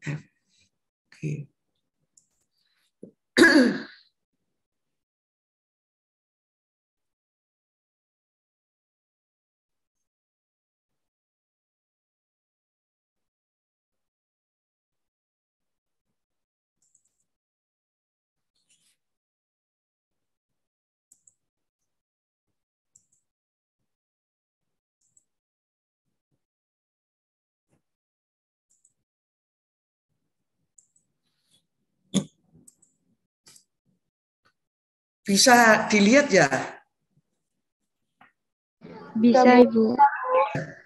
Oke. Bisa dilihat ya? Bisa, Ibu.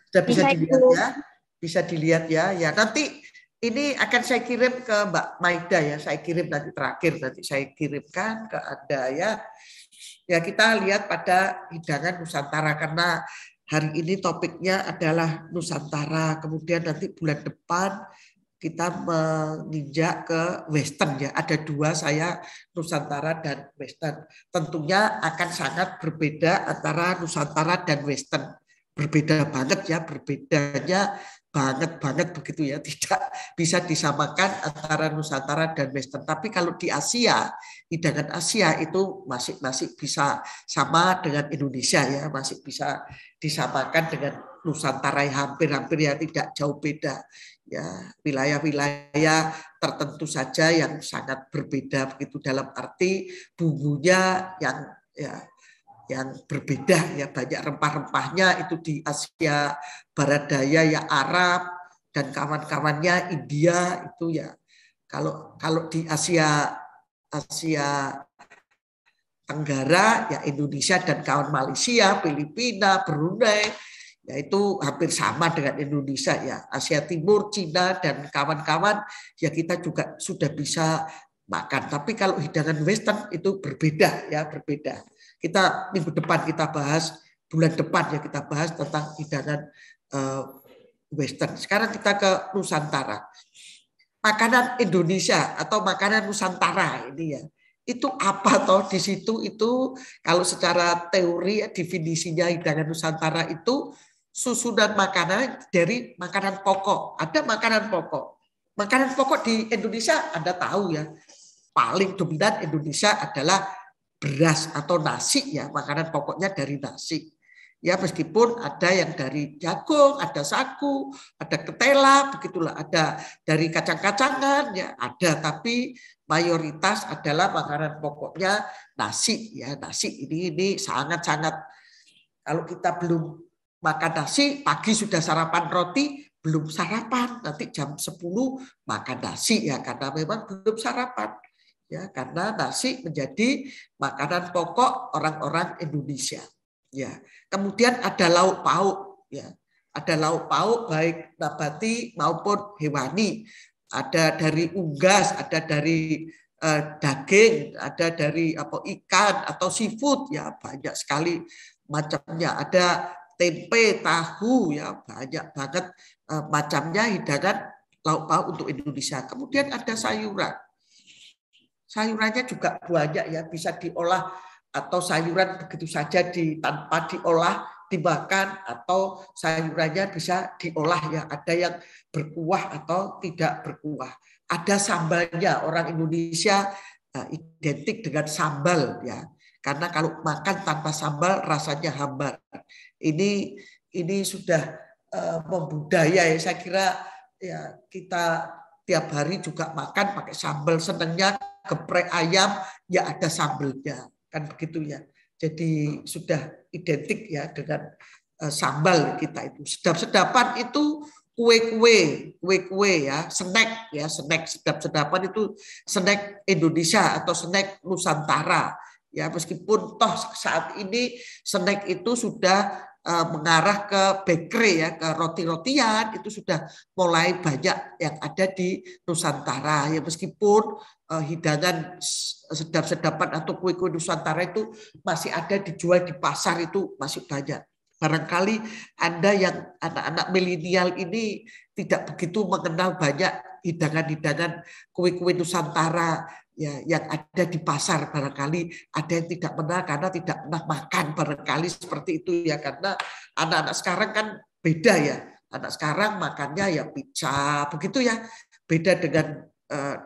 Sudah bisa dilihat ya? Bisa dilihat ya. Ya, nanti ini akan saya kirim ke Mbak Maida ya. Saya kirim nanti terakhir, nanti saya kirimkan ke Anda ya. Ya, kita lihat pada hidangan Nusantara karena hari ini topiknya adalah Nusantara. Kemudian nanti bulan depan kita menginjak ke Western ya. Ada dua, saya Nusantara dan Western. Tentunya akan sangat berbeda antara Nusantara dan Western. Berbeda banget ya, berbedanya banget begitu ya. Tidak bisa disamakan antara Nusantara dan Western. Tapi kalau di Asia, hidangan Asia itu masih bisa sama dengan Indonesia ya, masih bisa disamakan dengan Nusantara yang hampir-hampir ya, tidak jauh beda. Ya, wilayah-wilayah tertentu saja yang sangat berbeda begitu, dalam arti bumbunya yang berbeda ya, banyak rempah-rempahnya itu di Asia Barat Daya ya, Arab dan kawan-kawannya India itu ya. Kalau di Asia Tenggara ya, Indonesia dan kawan Malaysia, Filipina, Brunei, yaitu hampir sama dengan Indonesia ya. Asia Timur, Cina dan kawan-kawan ya, kita juga sudah bisa makan. Tapi kalau hidangan Western itu berbeda ya, berbeda. Kita minggu depan kita bahas, bulan depan ya kita bahas tentang hidangan Western. Sekarang kita ke Nusantara. Makanan Indonesia atau makanan Nusantara ini ya, itu apa toh? Di situ itu kalau secara teori definisinya hidangan Nusantara itu susunan makanan dari makanan pokok. Ada makanan pokok. Makanan pokok di Indonesia Anda tahu ya, paling dominan Indonesia adalah beras atau nasi ya, makanan pokoknya dari nasi. Ya, meskipun ada yang dari jagung, ada sagu, ada ketela, begitulah, ada dari kacang-kacangan ya, ada, tapi mayoritas adalah makanan pokoknya nasi ya. Nasi ini sangat-sangat, kalau kita belum makan nasi, pagi sudah sarapan roti, belum sarapan, nanti jam 10 makan nasi ya, karena memang belum sarapan. Ya, karena nasi menjadi makanan pokok orang-orang Indonesia. Ya, kemudian ada lauk pauk ya. Ada lauk pauk baik nabati maupun hewani. Ada dari unggas, ada dari daging, ada dari ikan atau seafood ya, banyak sekali macamnya. Ada tempe, tahu ya, banyak banget macamnya hidangan lauk pauk untuk Indonesia. Kemudian ada sayuran. Sayurannya juga banyak ya, bisa diolah atau sayuran begitu saja tanpa diolah dimakan, atau sayurannya bisa diolah ya, ada yang berkuah atau tidak berkuah. Ada sambalnya, orang Indonesia identik dengan sambal ya, karena kalau makan tanpa sambal rasanya hambar. Ini sudah membudaya ya, saya kira ya, kita tiap hari juga makan pakai sambal, senangnya geprek ayam ya ada sambelnya, kan begitu ya. Jadi sudah identik ya dengan sambal kita itu. Sedap-sedapan itu kue-kue ya, snack sedap-sedapan itu snack Indonesia atau snack Nusantara. Ya, meskipun toh saat ini snack itu sudah mengarah ke bakery ya, ke roti-rotian, itu sudah mulai banyak yang ada di Nusantara ya, meskipun hidangan sedap-sedapan atau kue-kue Nusantara itu masih ada dijual di pasar, itu masih banyak. Barangkali Anda yang anak-anak milenial ini tidak begitu mengenal banyak hidangan-hidangan kue-kue Nusantara ya, yang ada di pasar. Barangkali ada yang tidak pernah karena tidak pernah makan, barangkali seperti itu ya, karena anak-anak sekarang kan beda ya. Anak sekarang makannya ya pizza begitu ya, beda dengan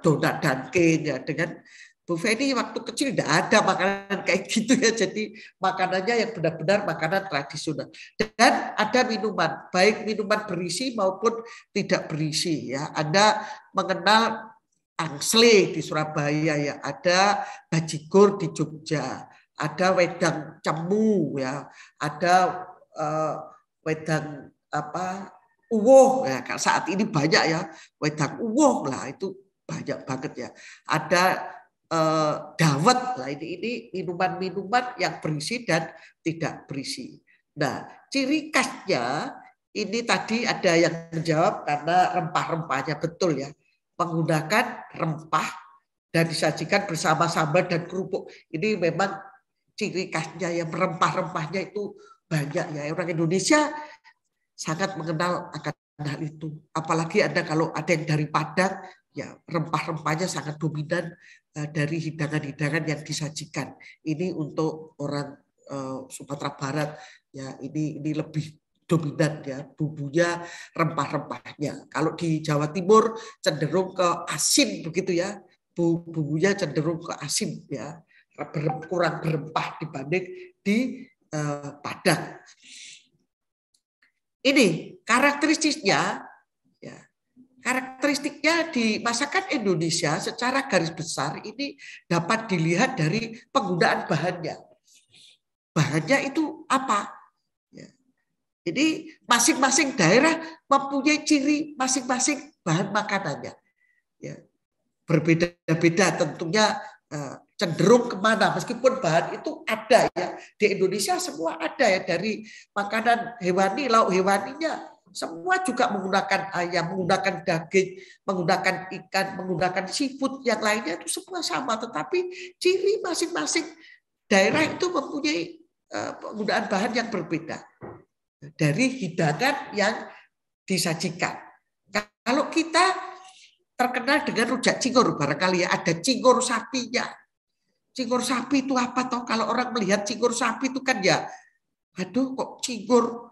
donat Dunkin ya, dengan Bu Feni waktu kecil tidak ada makanan kayak gitu ya, jadi makanannya yang benar-benar makanan tradisional. Dan ada minuman, baik minuman berisi maupun tidak berisi ya. Anda mengenal angsle di Surabaya ya, ada bajigur di Jogja, ada wedang cemu ya, ada wedang uwoh ya, saat ini banyak ya, wedang uwoh lah itu banyak banget ya. Ada dawet lah, ini minuman-minuman yang berisi dan tidak berisi. Nah, ciri khasnya ini tadi ada yang menjawab karena rempah-rempahnya, betul ya, menggunakan rempah dan disajikan bersama sambal dan kerupuk. Ini memang ciri khasnya, yang rempah-rempahnya itu banyak ya. Orang Indonesia sangat mengenal akan hal itu. Apalagi Anda kalau ada yang dari Padang, ya rempah-rempahnya sangat dominan dari hidangan-hidangan yang disajikan. Ini untuk orang Sumatera Barat ya, ini lebih dominan ya bumbunya, rempah-rempahnya. Kalau di Jawa Timur cenderung ke asin begitu ya, bumbunya cenderung ke asin ya, kurang berempah dibanding di Padang. Ini karakteristiknya ya. Karakteristiknya di masakan Indonesia secara garis besar ini dapat dilihat dari penggunaan bahannya. Bahannya itu apa? Ya. Jadi masing-masing daerah mempunyai ciri masing-masing bahan makanannya. Ya. Berbeda-beda tentunya, cenderung kemana, meskipun bahan itu ada ya. Di Indonesia semua ada ya, dari makanan hewani, lauk hewaninya, semua juga menggunakan ayam, menggunakan daging, menggunakan ikan, menggunakan seafood yang lainnya, itu semua sama. Tetapi ciri masing-masing daerah itu mempunyai penggunaan bahan yang berbeda dari hidangan yang disajikan. Kalau kita terkenal dengan rujak cingur, barangkali ya, ada cingur sapinya. Cingur sapi itu apa toh? Kalau orang melihat cingur sapi itu kan ya, aduh kok cingur.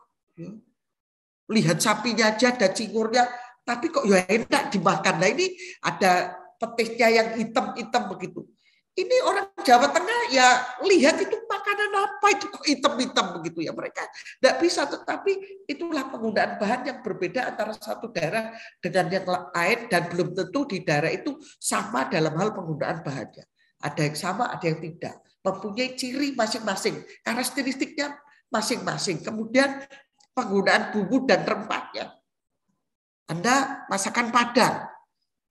Lihat sapinya aja ada cingurnya, tapi kok ya enak dimakan. Nah ini ada petisnya yang hitam-hitam begitu. Ini orang Jawa Tengah ya lihat itu makanan apa itu kok hitam-hitam begitu ya, mereka tidak bisa. Tetapi itulah penggunaan bahan yang berbeda antara satu daerah dengan yang lain, dan belum tentu di daerah itu sama dalam hal penggunaan bahannya. Ada yang sama, ada yang tidak. Mempunyai ciri masing-masing, karakteristiknya masing-masing. Kemudian penggunaan bumbu dan rempahnya. Anda masakan Padang.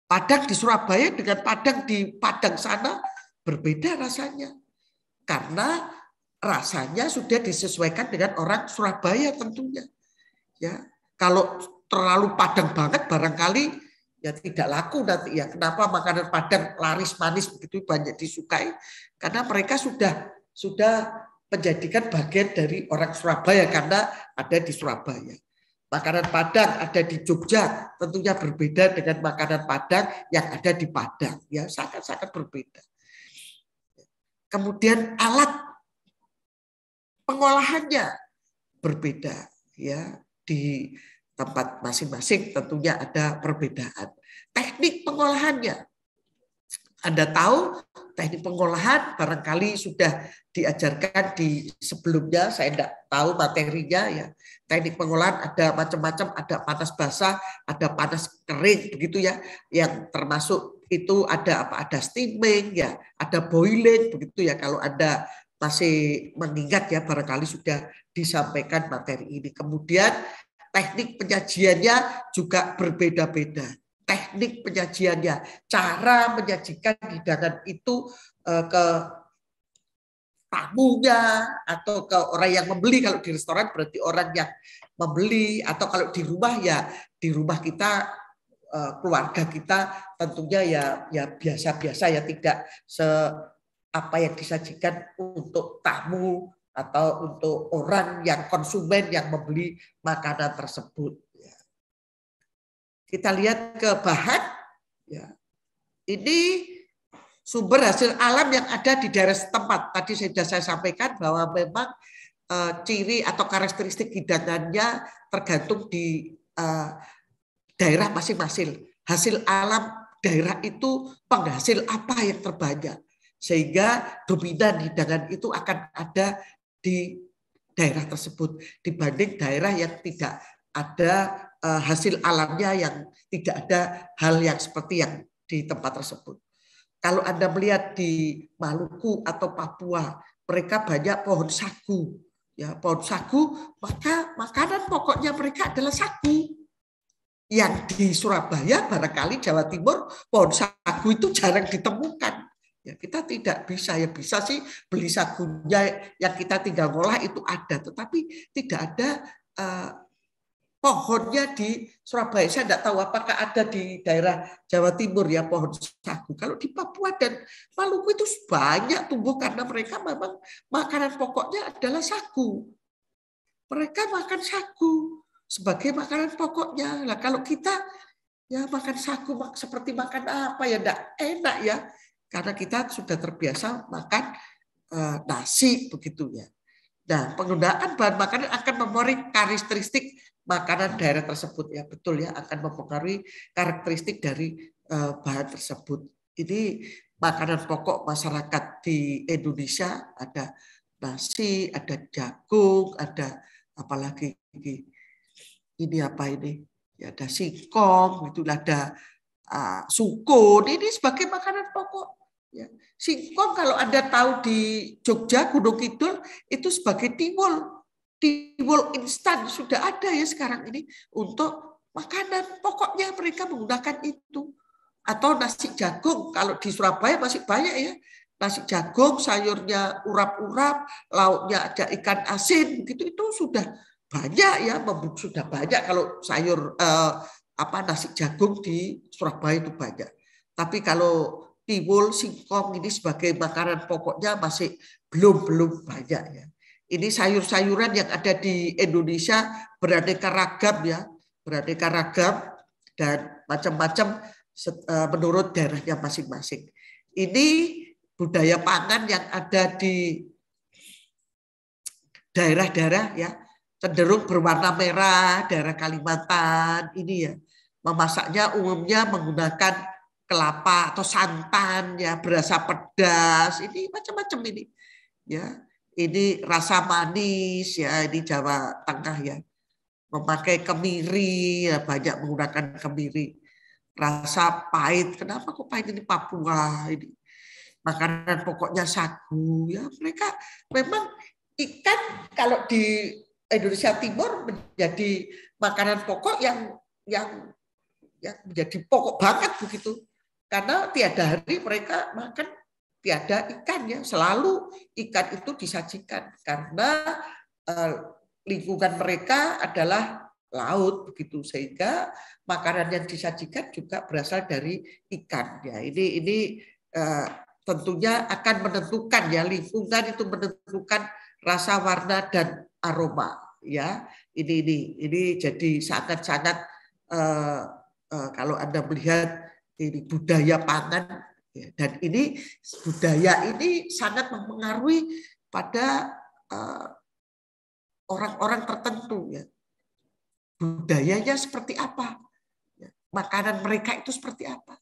Padang di Surabaya dengan Padang di Padang sana berbeda rasanya. Karena rasanya sudah disesuaikan dengan orang Surabaya tentunya. Ya, kalau terlalu Padang banget barangkali ya tidak laku nanti ya. Kenapa makanan Padang laris manis begitu banyak disukai? Karena mereka sudah menjadikan bagian dari orang Surabaya karena ada di Surabaya. Makanan Padang ada di Jogja tentunya berbeda dengan makanan Padang yang ada di Padang, ya sangat-sangat berbeda. Kemudian alat pengolahannya berbeda, ya di tempat masing-masing tentunya ada perbedaan. Teknik pengolahannya, Anda tahu teknik pengolahan barangkali sudah diajarkan di sebelumnya, saya tidak tahu materinya ya. Teknik pengolahan ada macam-macam, ada panas basah, ada panas kering begitu ya. Yang termasuk itu ada apa? Ada steaming ya, ada boiling begitu ya. Kalau Anda masih mengingat ya, barangkali sudah disampaikan materi ini. Kemudian teknik penyajiannya juga berbeda-beda. Teknik penyajiannya, cara menyajikan hidangan itu ke tamunya atau ke orang yang membeli. Kalau di restoran berarti orang yang membeli, atau kalau di rumah ya di rumah kita, keluarga kita tentunya ya biasa-biasa ya, tidak apa yang disajikan untuk tamu atau untuk orang yang konsumen yang membeli makanan tersebut. Kita lihat ke bahan, ya. Ini sumber hasil alam yang ada di daerah setempat. Tadi sudah saya sampaikan bahwa memang ciri atau karakteristik hidangannya tergantung di daerah masing-masing. hasil alam daerah itu penghasil apa yang terbanyak. Sehingga dominan hidangan itu akan ada di daerah tersebut dibanding daerah yang tidak ada hasil alamnya, yang tidak ada hal yang seperti yang di tempat tersebut. Kalau Anda melihat di Maluku atau Papua, mereka banyak pohon sagu. Ya, pohon sagu, maka makanan pokoknya mereka adalah sagu. Yang di Surabaya, barangkali Jawa Timur, pohon sagu itu jarang ditemukan. Ya, kita tidak bisa, ya bisa sih beli sagunya yang kita tinggal ngolah itu ada, tetapi tidak ada pohonnya di Surabaya. Saya tidak tahu apakah ada di daerah Jawa Timur ya pohon sagu. Kalau di Papua dan Maluku itu banyak tumbuh karena mereka memang makanan pokoknya adalah sagu. Mereka makan sagu sebagai makanan pokoknya. Nah, kalau kita ya makan sagu seperti makan apa ya, tidak enak ya. Karena kita sudah terbiasa makan nasi begitu ya. Nah, penggunaan bahan makanan akan mempengaruhi karakteristik makanan daerah tersebut ya, betul ya, akan mempengaruhi karakteristik dari bahan tersebut. Ini makanan pokok masyarakat di Indonesia, ada nasi, ada jagung, ada apalagi ini apa ini? Ya, ada singkong, itu ada sukun. Ini sebagai makanan pokok. Ya. Singkong kalau Anda tahu di Jogja, Gunung Kidul, itu sebagai tiwul. Tiwul instan sudah ada ya sekarang ini untuk makanan. Pokoknya mereka menggunakan itu. Atau nasi jagung, kalau di Surabaya masih banyak ya. Nasi jagung, sayurnya urap-urap, lauknya ada ikan asin, gitu itu sudah banyak ya. Sudah banyak kalau sayur nasi jagung di Surabaya itu banyak. Tapi kalau tiwul, singkong ini sebagai makanan pokoknya masih belum banyak ya. Ini sayur-sayuran yang ada di Indonesia beraneka ragam ya, beraneka ragam dan macam-macam menurut daerahnya masing-masing. Ini budaya pangan yang ada di daerah-daerah ya, cenderung berwarna merah, daerah Kalimantan ini ya. Memasaknya umumnya menggunakan kelapa atau santan ya, berasa pedas, ini macam-macam ini ya. Ini rasa manis ya, ini Jawa Tengah ya, memakai kemiri ya, banyak menggunakan kemiri. Rasa pahit, kenapa kok pahit, ini Papua, ini makanan pokoknya sagu ya. Mereka memang ikan kalau di Indonesia Timur menjadi makanan pokok yang menjadi pokok banget begitu. Karena tiada hari mereka makan tiada ikan ya, selalu ikan itu disajikan karena lingkungan mereka adalah laut begitu, sehingga makanan yang disajikan juga berasal dari ikan ya. Ini tentunya akan menentukan ya, lingkungan itu menentukan rasa, warna dan aroma ya. Ini jadi sangat-sangat kalau Anda melihat ini budaya pangan ya, dan ini budaya ini sangat mempengaruhi pada orang-orang tertentu ya. Budayanya seperti apa? Makanan mereka itu seperti apa?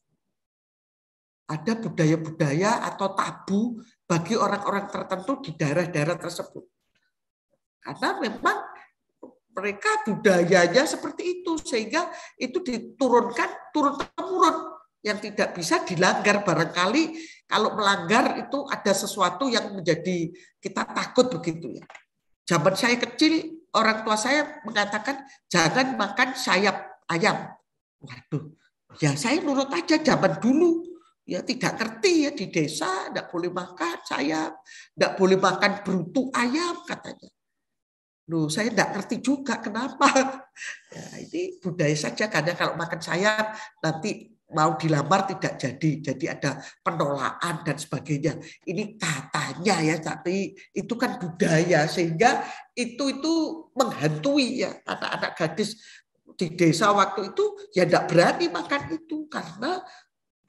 Ada budaya-budaya atau tabu bagi orang-orang tertentu di daerah-daerah tersebut. Karena memang mereka budayanya seperti itu, sehingga itu diturunkan turun-temurun yang tidak bisa dilanggar. Barangkali kalau melanggar itu ada sesuatu yang menjadi kita takut begitu ya. Zaman saya kecil, orang tua saya mengatakan jangan makan sayap ayam. Waduh, ya saya nurut aja zaman dulu. Ya tidak ngerti ya, di desa tidak boleh makan sayap, tidak boleh makan brutu ayam katanya. Loh, saya tidak ngerti juga kenapa. Ya, ini budaya saja, karena kalau makan sayap nanti mau dilamar tidak jadi. Jadi ada penolakan dan sebagainya. Ini katanya ya, tapi itu kan budaya, sehingga itu menghantui ya anak-anak gadis di desa waktu itu ya tidak berani makan itu, karena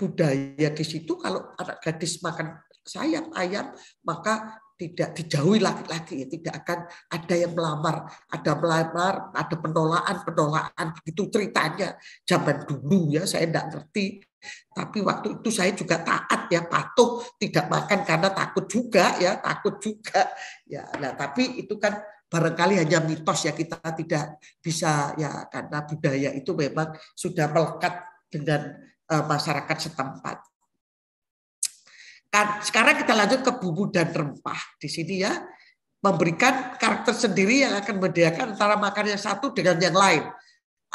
budaya di situ kalau anak gadis makan sayap ayam, maka tidak dijauhi laki-laki, ya. Tidak akan ada yang melamar, ada penolakan, begitu ceritanya zaman dulu ya, saya tidak ngerti. Tapi waktu itu saya juga taat ya, patuh, tidak makan karena takut juga ya, takut juga ya. Nah, tapi itu kan barangkali hanya mitos ya, kita tidak bisa ya, karena budaya itu memang sudah melekat dengan masyarakat setempat. Sekarang kita lanjut ke bumbu dan rempah. Di sini ya, memberikan karakter sendiri yang akan membedakan antara makanan yang satu dengan yang lain.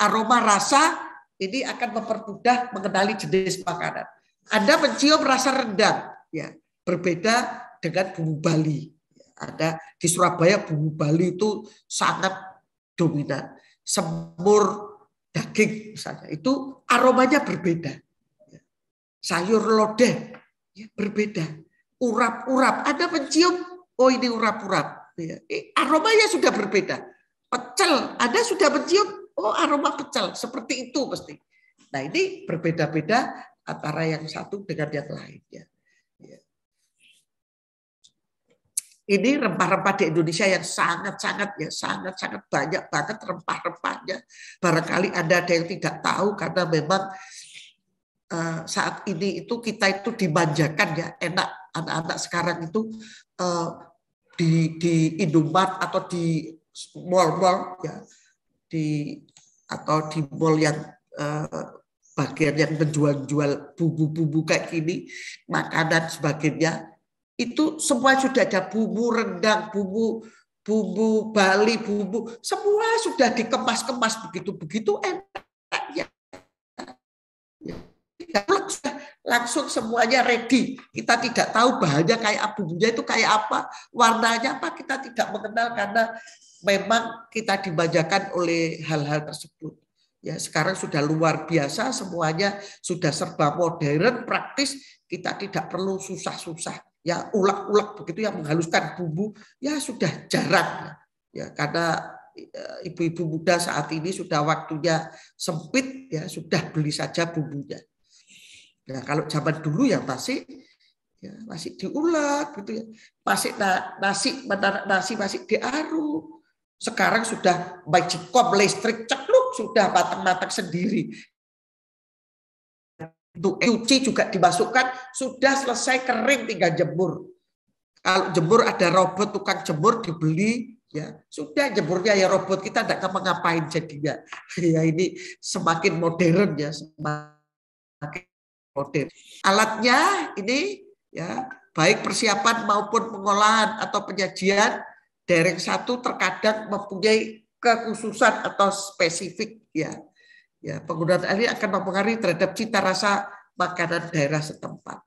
Aroma rasa ini akan mempermudah mengenali jenis makanan. Anda mencium rasa rendang, ya, berbeda dengan bumbu Bali. Ada di Surabaya bumbu Bali itu sangat dominan. Semur daging misalnya, itu aromanya berbeda. Sayur lodeh ya, berbeda. Urap-urap, Anda mencium, oh ini urap-urap. Ya, aromanya sudah berbeda. Pecel, Anda sudah mencium, oh aroma pecel. Seperti itu pasti. Nah ini berbeda-beda antara yang satu dengan yang lainnya. Ya. Ini rempah-rempah di Indonesia yang sangat-sangat ya, sangat-sangat banyak banget rempah-rempahnya. Barangkali Anda ada yang tidak tahu karena memang saat ini itu kita itu dimanjakan ya, enak anak-anak sekarang itu di Indomaret atau di mall-mall ya, atau di mall yang bagian yang menjual-jual bumbu-bumbu kayak gini, makanan sebagainya, itu semua sudah ada bumbu rendang, bumbu Bali, bumbu semua sudah dikemas-kemas begitu enak ya. Langsung semuanya ready. Kita tidak tahu bahannya kayak apa, bumbunya itu kayak apa, warnanya apa, kita tidak mengenal karena memang kita dimanjakan oleh hal-hal tersebut. Ya, sekarang sudah luar biasa, semuanya sudah serba modern, praktis, kita tidak perlu susah-susah. Ya, ulek-ulek begitu yang menghaluskan bumbu, ya sudah jarang. Ya, karena ibu-ibu muda saat ini sudah waktunya sempit, ya sudah beli saja bumbunya. Nah, kalau zaman dulu ya masih diulek gitu ya. Nasi masih diaru. Sekarang sudah magicom listrik cekluk sudah matang-matang sendiri. Untuk cuci juga dimasukkan, sudah selesai kering tinggal jemur. Kalau jemur ada robot tukang jemur dibeli ya, sudah jemurnya ya robot, kita tidak ngapa-ngapain jadinya. Ya ini semakin modern ya, semakin modern. Alatnya ini ya, baik persiapan maupun pengolahan atau penyajian, dereng satu terkadang mempunyai kekhususan atau spesifik ya. Ya, penggunaan ini akan mempengaruhi terhadap cita rasa makanan daerah setempat.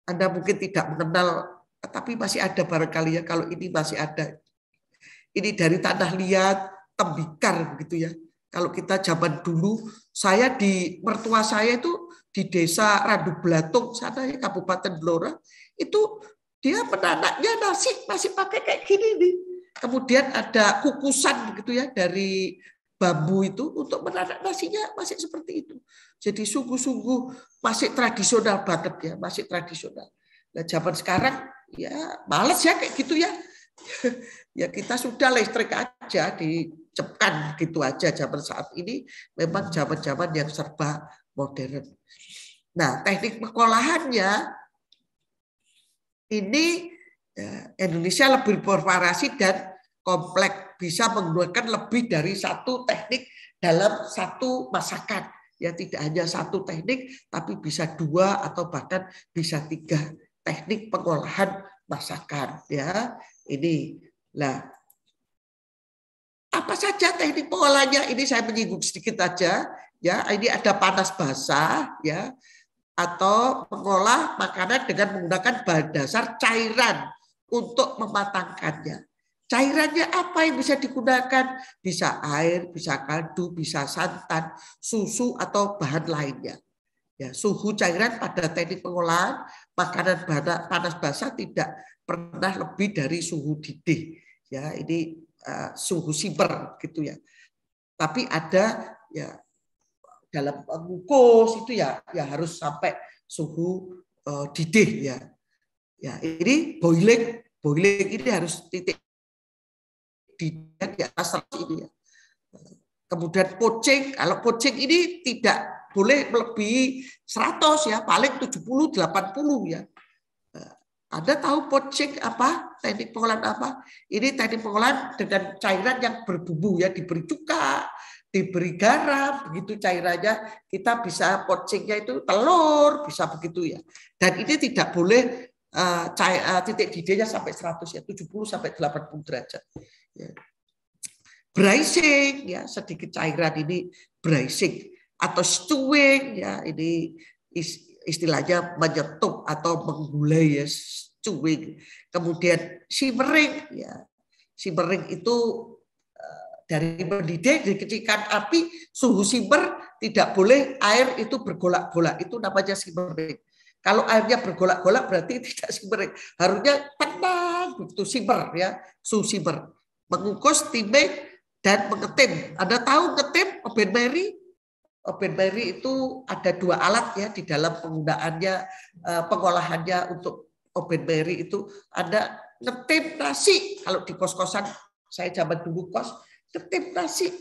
Anda mungkin tidak mengenal, tapi masih ada barangkali ya, kalau ini masih ada. Ini dari tanah liat, tembikar begitu ya. Kalau kita zaman dulu, saya di mertua saya itu di desa Randu Blatung sana ya, Kabupaten Blora, itu dia menanamnya nasi masih pakai kayak gini nih. Kemudian ada kukusan begitu ya dari bambu itu untuk menanak nasinya masih seperti itu. Jadi sungguh-sungguh masih tradisional banget ya, masih tradisional. Nah, zaman sekarang ya males ya kayak gitu ya. Ya kita sudah listrik aja, dicepkan gitu aja. Zaman saat ini memang zaman-zaman yang serba modern. Nah, teknik pengolahannya ini Indonesia lebih bervariasi dan kompleks, bisa menggunakan lebih dari satu teknik dalam satu masakan. Ya tidak hanya satu teknik, tapi bisa dua atau bahkan bisa tiga teknik pengolahan masakan. Ya ini. Nah, apa saja teknik pengolahannya? Ini saya menyinggung sedikit aja. Ya, ini ada panas basah, ya, atau mengolah makanan dengan menggunakan bahan dasar cairan untuk mematangkannya. Cairannya apa yang bisa digunakan? Bisa air, bisa kaldu, bisa santan, susu atau bahan lainnya. Ya, suhu cairan pada teknik pengolahan makanan panas basah tidak pernah lebih dari suhu didih. Ya, ini suhu siper gitu ya. Tapi ada ya dalam mengukus itu ya harus sampai suhu didih ya. Ya, ini boiling ini harus titik di atas 100 ini ya. Kemudian poaching, kalau poaching ini tidak boleh melebihi 100 ya, paling 70 80 ya. Anda tahu poaching apa? Teknik pengolahan apa? Ini teknik pengolahan dengan cairan yang berbumbu ya, diberi cuka, diberi garam, begitu cairannya kita bisa poachingnya itu telur, bisa begitu ya. Dan ini tidak boleh titik didihnya sampai 100 ya, 70 sampai 80 derajat. Ya. Braising ya, sedikit cairan ini braising atau stewing ya, ini istilahnya menyetup atau menggulai ya, stewing. Kemudian simmering ya. Simmering itu dari mendidih, dikecilkan api, suhu simmer tidak boleh air itu bergolak-golak, itu namanya simmering. Kalau airnya bergolak-golak berarti tidak simmering, harusnya tenang begitu simmer ya, suhu simmer. Mengukus, steaming, dan mengetim. Anda tahu ngetim Oben Mary? Oben Mary itu ada 2 alat ya di dalam penggunaannya, pengolahannya untuk Oben Mary itu ada ngetim nasi. Kalau di kos-kosan saya zaman dulu kos, ngetim nasi.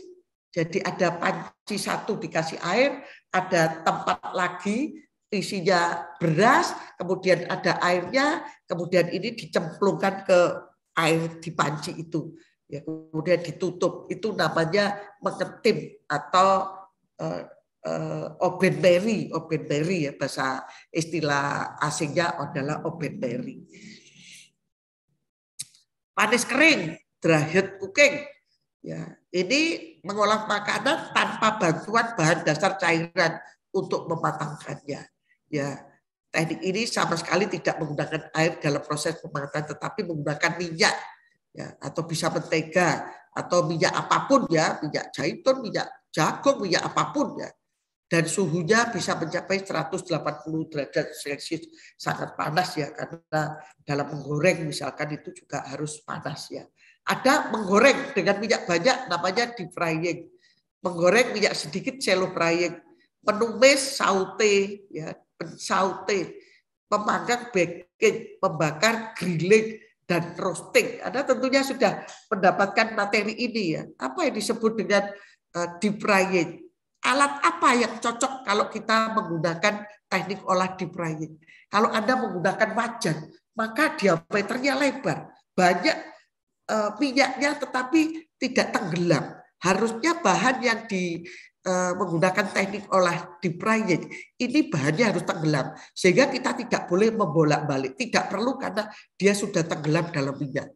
Jadi ada panci satu dikasih air, ada tempat lagi isinya beras, kemudian ada airnya, kemudian ini dicemplungkan ke air di panci itu. Ya, kemudian ditutup, itu namanya mengetim atau Oben Mary ya, bahasa istilah asingnya adalah Oben Mary. Panis kering, dry heat cooking. Ya, ini mengolah makanan tanpa bantuan bahan dasar cairan untuk mematangkannya. Ya, teknik ini sama sekali tidak menggunakan air dalam proses pemanggangan, tetapi menggunakan minyak. Ya, atau bisa mentega atau minyak apapun ya, minyak zaitun, minyak jagung, minyak apapun ya. Dan suhunya bisa mencapai 180 derajat Celcius, sangat panas ya, karena dalam menggoreng misalkan itu juga harus panas ya. Ada menggoreng dengan minyak banyak namanya deep frying. Menggoreng minyak sedikit shallow frying. Menumis saute ya, saute. Memanggang baking, membakar grilling, dan roasting. Anda tentunya sudah mendapatkan materi ini ya. Apa yang disebut dengan deep frying? Alat apa yang cocok kalau kita menggunakan teknik olah deep frying? Kalau Anda menggunakan wajan, maka diameternya lebar. Banyak minyaknya tetapi tidak tenggelam. Harusnya bahan yang menggunakan teknik olah deep frying ini bahannya harus tenggelam sehingga kita tidak boleh membolak-balik, tidak perlu karena dia sudah tenggelam dalam minyak.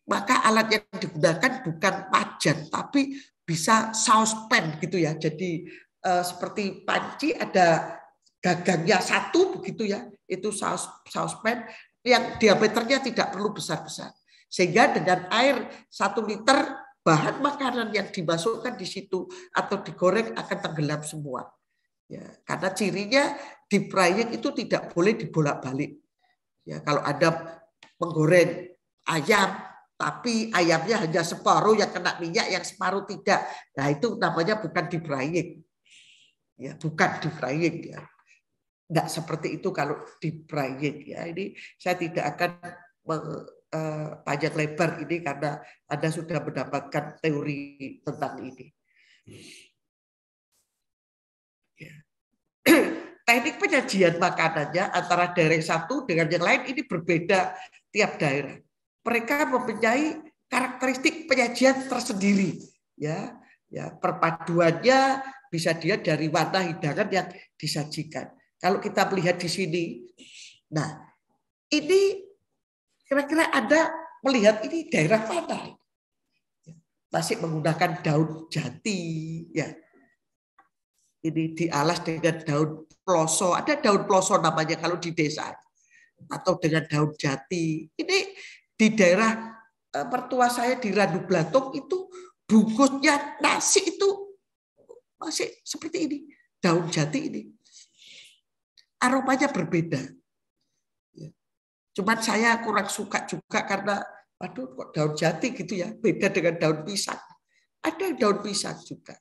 Maka alat yang digunakan bukan wajan tapi bisa saucepan gitu ya. Jadi seperti panci ada gagangnya satu begitu ya, itu saucepan yang diameternya tidak perlu besar-besar sehingga dengan air 1 liter bahan makanan yang dimasukkan di situ atau digoreng akan tenggelam semua. Ya, karena cirinya deep frying itu tidak boleh dibolak-balik. Ya, kalau Anda menggoreng ayam, tapi ayamnya hanya separuh yang kena minyak, yang separuh tidak. Nah, itu namanya bukan deep frying. Ya, bukan deep frying ya. Enggak seperti itu kalau deep frying ya. Ini saya tidak akan panjang lebar ini karena Anda sudah mendapatkan teori tentang ini. Ya. Teknik penyajian makanannya antara daerah satu dengan yang lain ini berbeda tiap daerah. Mereka mempunyai karakteristik penyajian tersendiri. Ya, perpaduannya bisa dia dari warna hidangan yang disajikan. Kalau kita melihat di sini, nah ini kira-kira Anda melihat ini daerah mana? Masih menggunakan daun jati, ya. Ini dialas dengan daun ploso. Ada daun ploso namanya kalau di desa, atau dengan daun jati. Ini di daerah mertua saya di Randu Blatung itu bungkusnya nasi itu masih seperti ini, daun jati ini. Aromanya berbeda. Cuman saya kurang suka juga karena aduh kok daun jati gitu ya, beda dengan daun pisang. Ada daun pisang juga.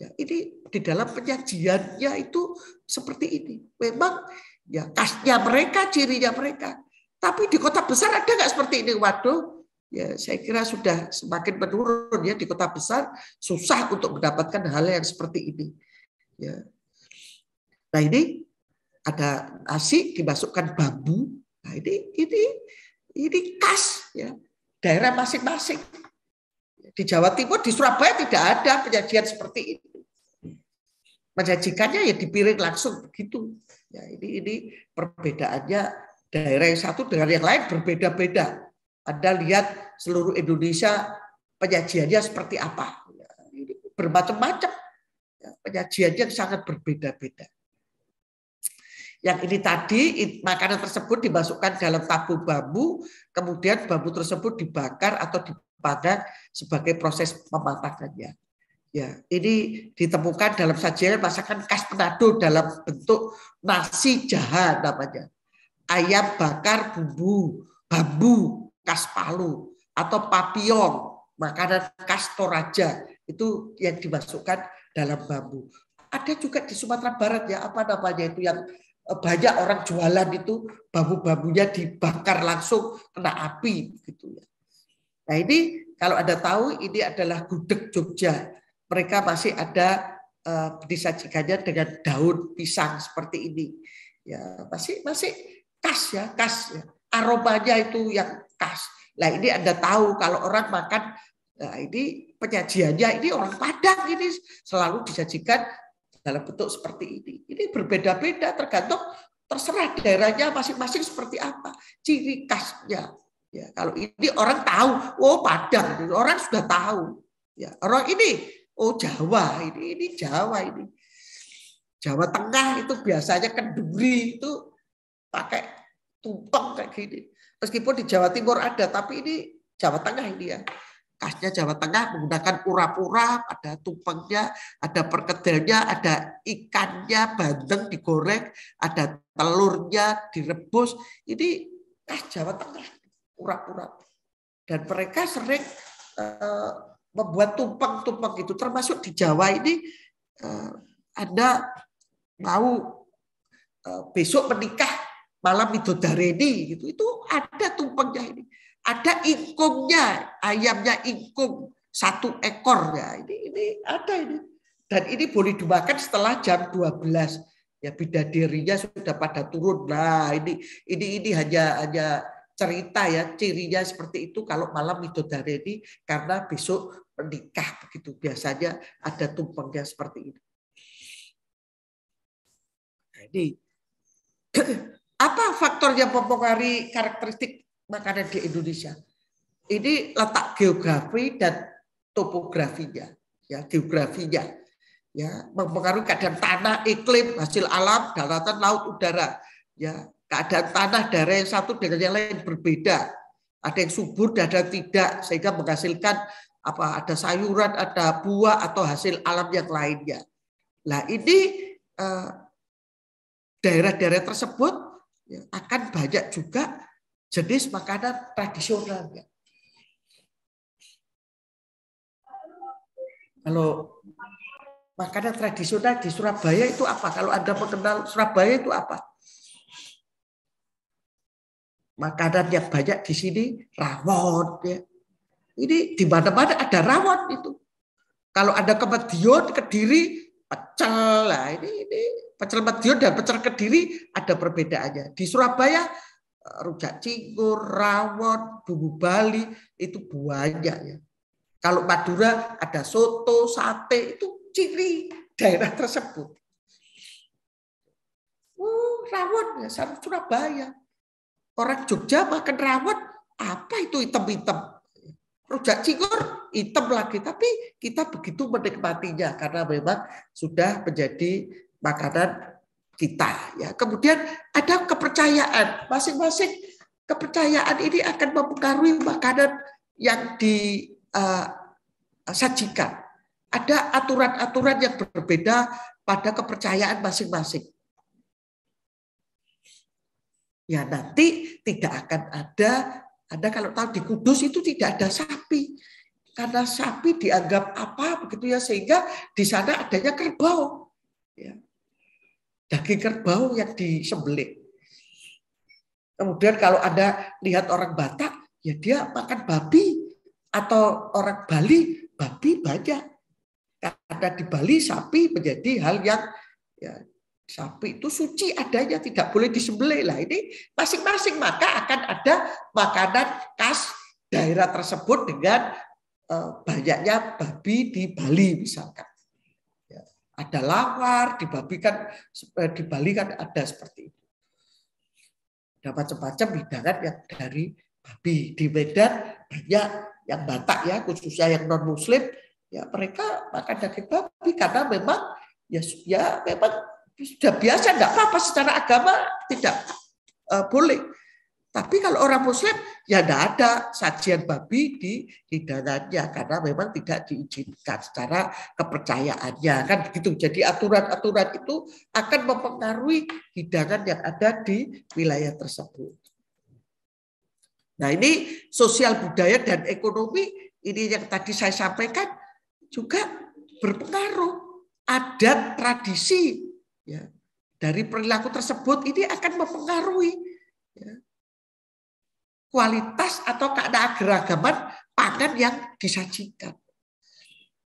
Ya, ini di dalam penyajiannya itu seperti ini. Memang ya khasnya mereka, cirinya mereka. Tapi di kota besar ada nggak seperti ini? Waduh, ya saya kira sudah semakin menurun ya, di kota besar susah untuk mendapatkan hal yang seperti ini. Ya. Nah ini ada nasi dimasukkan bambu. Nah ini khas ya daerah masing-masing. Di Jawa Timur, di Surabaya tidak ada penyajian seperti ini. Menyajikannya ya di piring langsung begitu. Ya ini perbedaannya daerah yang satu dengan yang lain berbeda-beda. Anda lihat seluruh Indonesia penyajiannya seperti apa. Ya, ini bermacam-macam. Ya, penyajiannya sangat berbeda-beda. Yang ini tadi makanan tersebut dimasukkan dalam tabung bambu, kemudian bambu tersebut dibakar atau dipanggang sebagai proses pematangannya. Ya, ini ditemukan dalam sajian masakan khas Manado dalam bentuk nasi jaha namanya. Ayam bakar bumbu bambu khas Palu atau papillon, makanan khas Toraja, itu yang dimasukkan dalam bambu. Ada juga di Sumatera Barat ya, apa namanya itu yang banyak orang jualan itu bambu-bambunya dibakar langsung kena api gitu ya. Nah ini kalau Anda tahu ini adalah gudeg Jogja. Mereka masih ada disajikannya dengan daun pisang seperti ini. Ya masih khas ya, khas ya. Aromanya itu yang khas. Nah ini Anda tahu kalau orang makan, nah ini penyajiannya ini orang Padang ini selalu disajikan dalam bentuk seperti ini. Ini berbeda-beda tergantung terserah daerahnya masing-masing seperti apa. Ciri khasnya. Ya, kalau ini orang tahu, oh Padang, orang sudah tahu. Ya, orang ini, oh Jawa, ini Jawa ini. Jawa Tengah itu biasanya kenduri itu pakai tumpeng kayak gini. Meskipun di Jawa Timur ada, tapi ini Jawa Tengah ini ya. Khasnya Jawa Tengah menggunakan pura-pura, ada tumpengnya, ada perkedelnya, ada ikannya, bandeng digoreng, ada telurnya direbus. Ini khas Jawa Tengah, pura-pura. Dan mereka sering membuat tumpeng-tumpeng itu, termasuk di Jawa ini. Anda mau besok menikah malam Midodareni gitu, itu ada tumpengnya ini. Ada ingkungnya, ayamnya ingkung 1 ekor ya. Ini ada ini. Dan ini boleh dimakan setelah jam 12. Ya bidadarinya sudah pada turun. Nah, ini hanya cerita ya, cirinya seperti itu kalau malam Midodareni karena besok menikah begitu. Biasanya ada tumpengnya seperti ini. Nah, ini apa faktor yang mempengaruhi karakteristik makanan di Indonesia? Ini letak geografi dan topografinya, ya geografinya, ya mempengaruhi keadaan tanah, iklim, hasil alam, daratan, laut, udara, ya keadaan tanah daerah yang satu dengan yang lain berbeda, ada yang subur, ada yang tidak, sehingga menghasilkan apa? Ada sayuran, ada buah atau hasil alam yang lainnya. Nah ini daerah-daerah tersebut ya, akan banyak juga jenis makanan tradisionalnya. Kalau makanan tradisional di Surabaya itu apa? Kalau Anda mengenal Surabaya itu apa? Makanan yang banyak di sini rawon. Ya. Ini di mana-mana ada rawon itu. Kalau Anda ke Madiun, Kediri, pecel. Nah, ini pecel Madiun dan pecel Kediri ada perbedaannya. Di Surabaya rujak cingur, rawon, bumbu Bali itu banyak ya. Kalau Madura ada soto, sate, itu ciri daerah tersebut. Rawon ya, Surabaya. Orang Jogja makan rawon, apa itu hitam-hitam? Rujak cingur hitam lagi, tapi kita begitu menikmatinya karena memang sudah menjadi makanan kita. Ya, kemudian ada kepercayaan, masing-masing kepercayaan ini akan mempengaruhi makanan yang disajikan. Ada aturan-aturan yang berbeda pada kepercayaan masing-masing. Ya nanti tidak akan ada. Anda kalau tahu di Kudus itu tidak ada sapi. Karena sapi dianggap apa begitu ya, sehingga di sana adanya kerbau. Ya. Daging kerbau yang disembelih. Kemudian kalau Anda lihat orang Batak, ya dia makan babi, atau orang Bali, babi banyak. Karena di Bali sapi menjadi hal yang, ya, sapi itu suci adanya, tidak boleh disembelih. Lah ini masing-masing, maka akan ada makanan khas daerah tersebut dengan banyaknya babi di Bali misalkan. Ya, ada lawar di Bali kan ada seperti itu. Ada macam-macam hidangan yang dari babi. Di Medan banyak yang Batak ya, khususnya yang non Muslim, ya mereka makan daging babi karena memang ya memang sudah biasa, enggak apa-apa, secara agama tidak boleh. Tapi kalau orang Muslim ya tidak ada sajian babi di hidangannya karena memang tidak diizinkan secara kepercayaannya, kan begitu. Jadi aturan-aturan itu akan mempengaruhi hidangan yang ada di wilayah tersebut. Nah, ini sosial budaya dan ekonomi ini yang tadi saya sampaikan juga berpengaruh. Adat, tradisi ya, dari perilaku tersebut ini akan mempengaruhi ya, kualitas atau keanekaragaman pangan yang disajikan.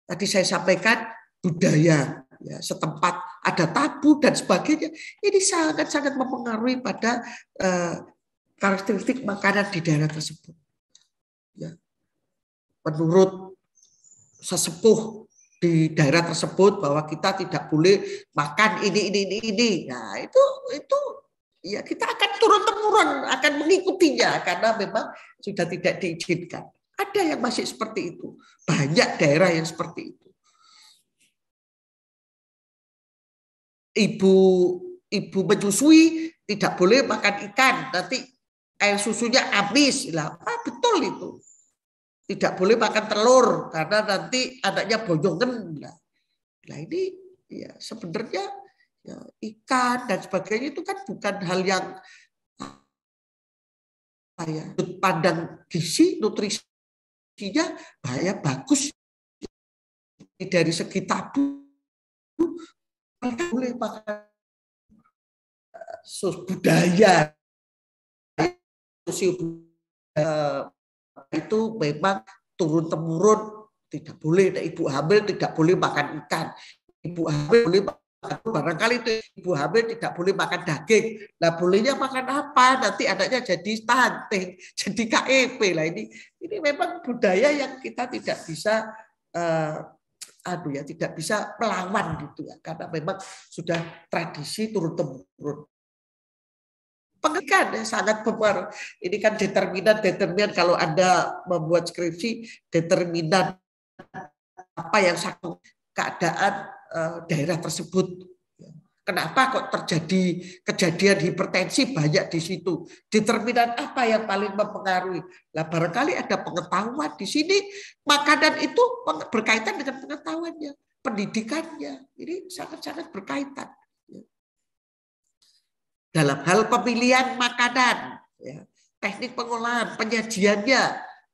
Tadi saya sampaikan budaya ya, setempat ada tabu dan sebagainya. Ini sangat-sangat mempengaruhi pada karakteristik makanan di daerah tersebut. Ya. Menurut sesepuh di daerah tersebut bahwa kita tidak boleh makan ini. Nah, itu ya kita akan turun-temurun akan mengikutinya karena memang sudah tidak diizinkan. Ada yang masih seperti itu. Banyak daerah yang seperti itu. Ibu menyusui tidak boleh makan ikan, nanti air susunya habis. Lah, betul itu. Tidak boleh makan telur karena nanti anaknya bonyongan. Nah, ini ya sebenarnya ya, ikan dan sebagainya itu kan bukan hal yang pandang gizi, nutrisinya bahaya, bagus dari segi tabu. Boleh makan budaya itu memang turun-temurun, tidak boleh. Ibu hamil tidak boleh makan ikan. Ibu hamil boleh makan, barangkali itu ibu hamil tidak boleh makan daging. Nah, bolehnya makan apa? Nanti anaknya jadi stunting, jadi KEP. Lah ini memang budaya yang kita tidak bisa tidak bisa melawan gitu ya, karena memang sudah tradisi turun-temurun. Pendidikan ya, sangat berpengaruh. Ini kan determinan kalau Anda membuat skripsi, determinan apa yang satu keadaan daerah tersebut. Kenapa kok terjadi kejadian hipertensi banyak di situ? Determinan apa yang paling mempengaruhi? Lah barangkali ada pengetahuan di sini, makanan itu berkaitan dengan pengetahuannya, pendidikannya. Ini sangat-sangat berkaitan. Dalam hal pemilihan makanan, ya, teknik pengolahan, penyajiannya,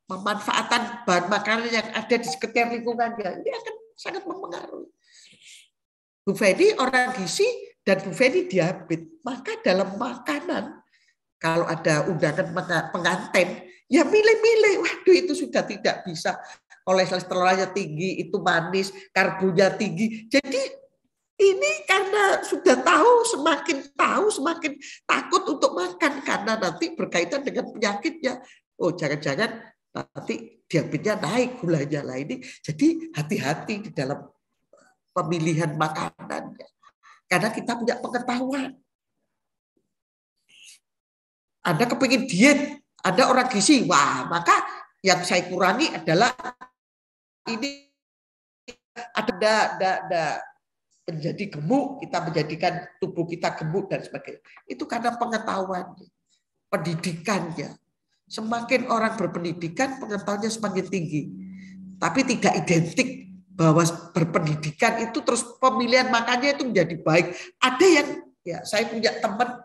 pemanfaatan bahan makanan yang ada di sekitar lingkungannya, ini akan sangat mempengaruhi. Bu Feni orang gizi dan Bu Feni diabetes, maka dalam makanan kalau ada undangan pengantin, ya milih-milih. Waduh, itu sudah tidak bisa. Kolesterolnya tinggi, itu manis, karbonya tinggi. Jadi ini karena sudah semakin takut untuk makan karena nanti berkaitan dengan penyakitnya. Oh, jangan-jangan nanti diabetesnya naik, gulanya lah ini. Jadi hati-hati di dalam pemilihan makanan karena kita punya pengetahuan. Anda kepingin diet, ada orang gizi, wah maka yang saya kurangi adalah ini ada menjadi gemuk, kita menjadikan tubuh kita gemuk dan sebagainya. Itu karena pengetahuannya, pendidikannya. Semakin orang berpendidikan, pengetahuannya semakin tinggi. Tapi tidak identik bahwa berpendidikan itu terus pemilihan makannya itu menjadi baik. Ada yang, ya saya punya teman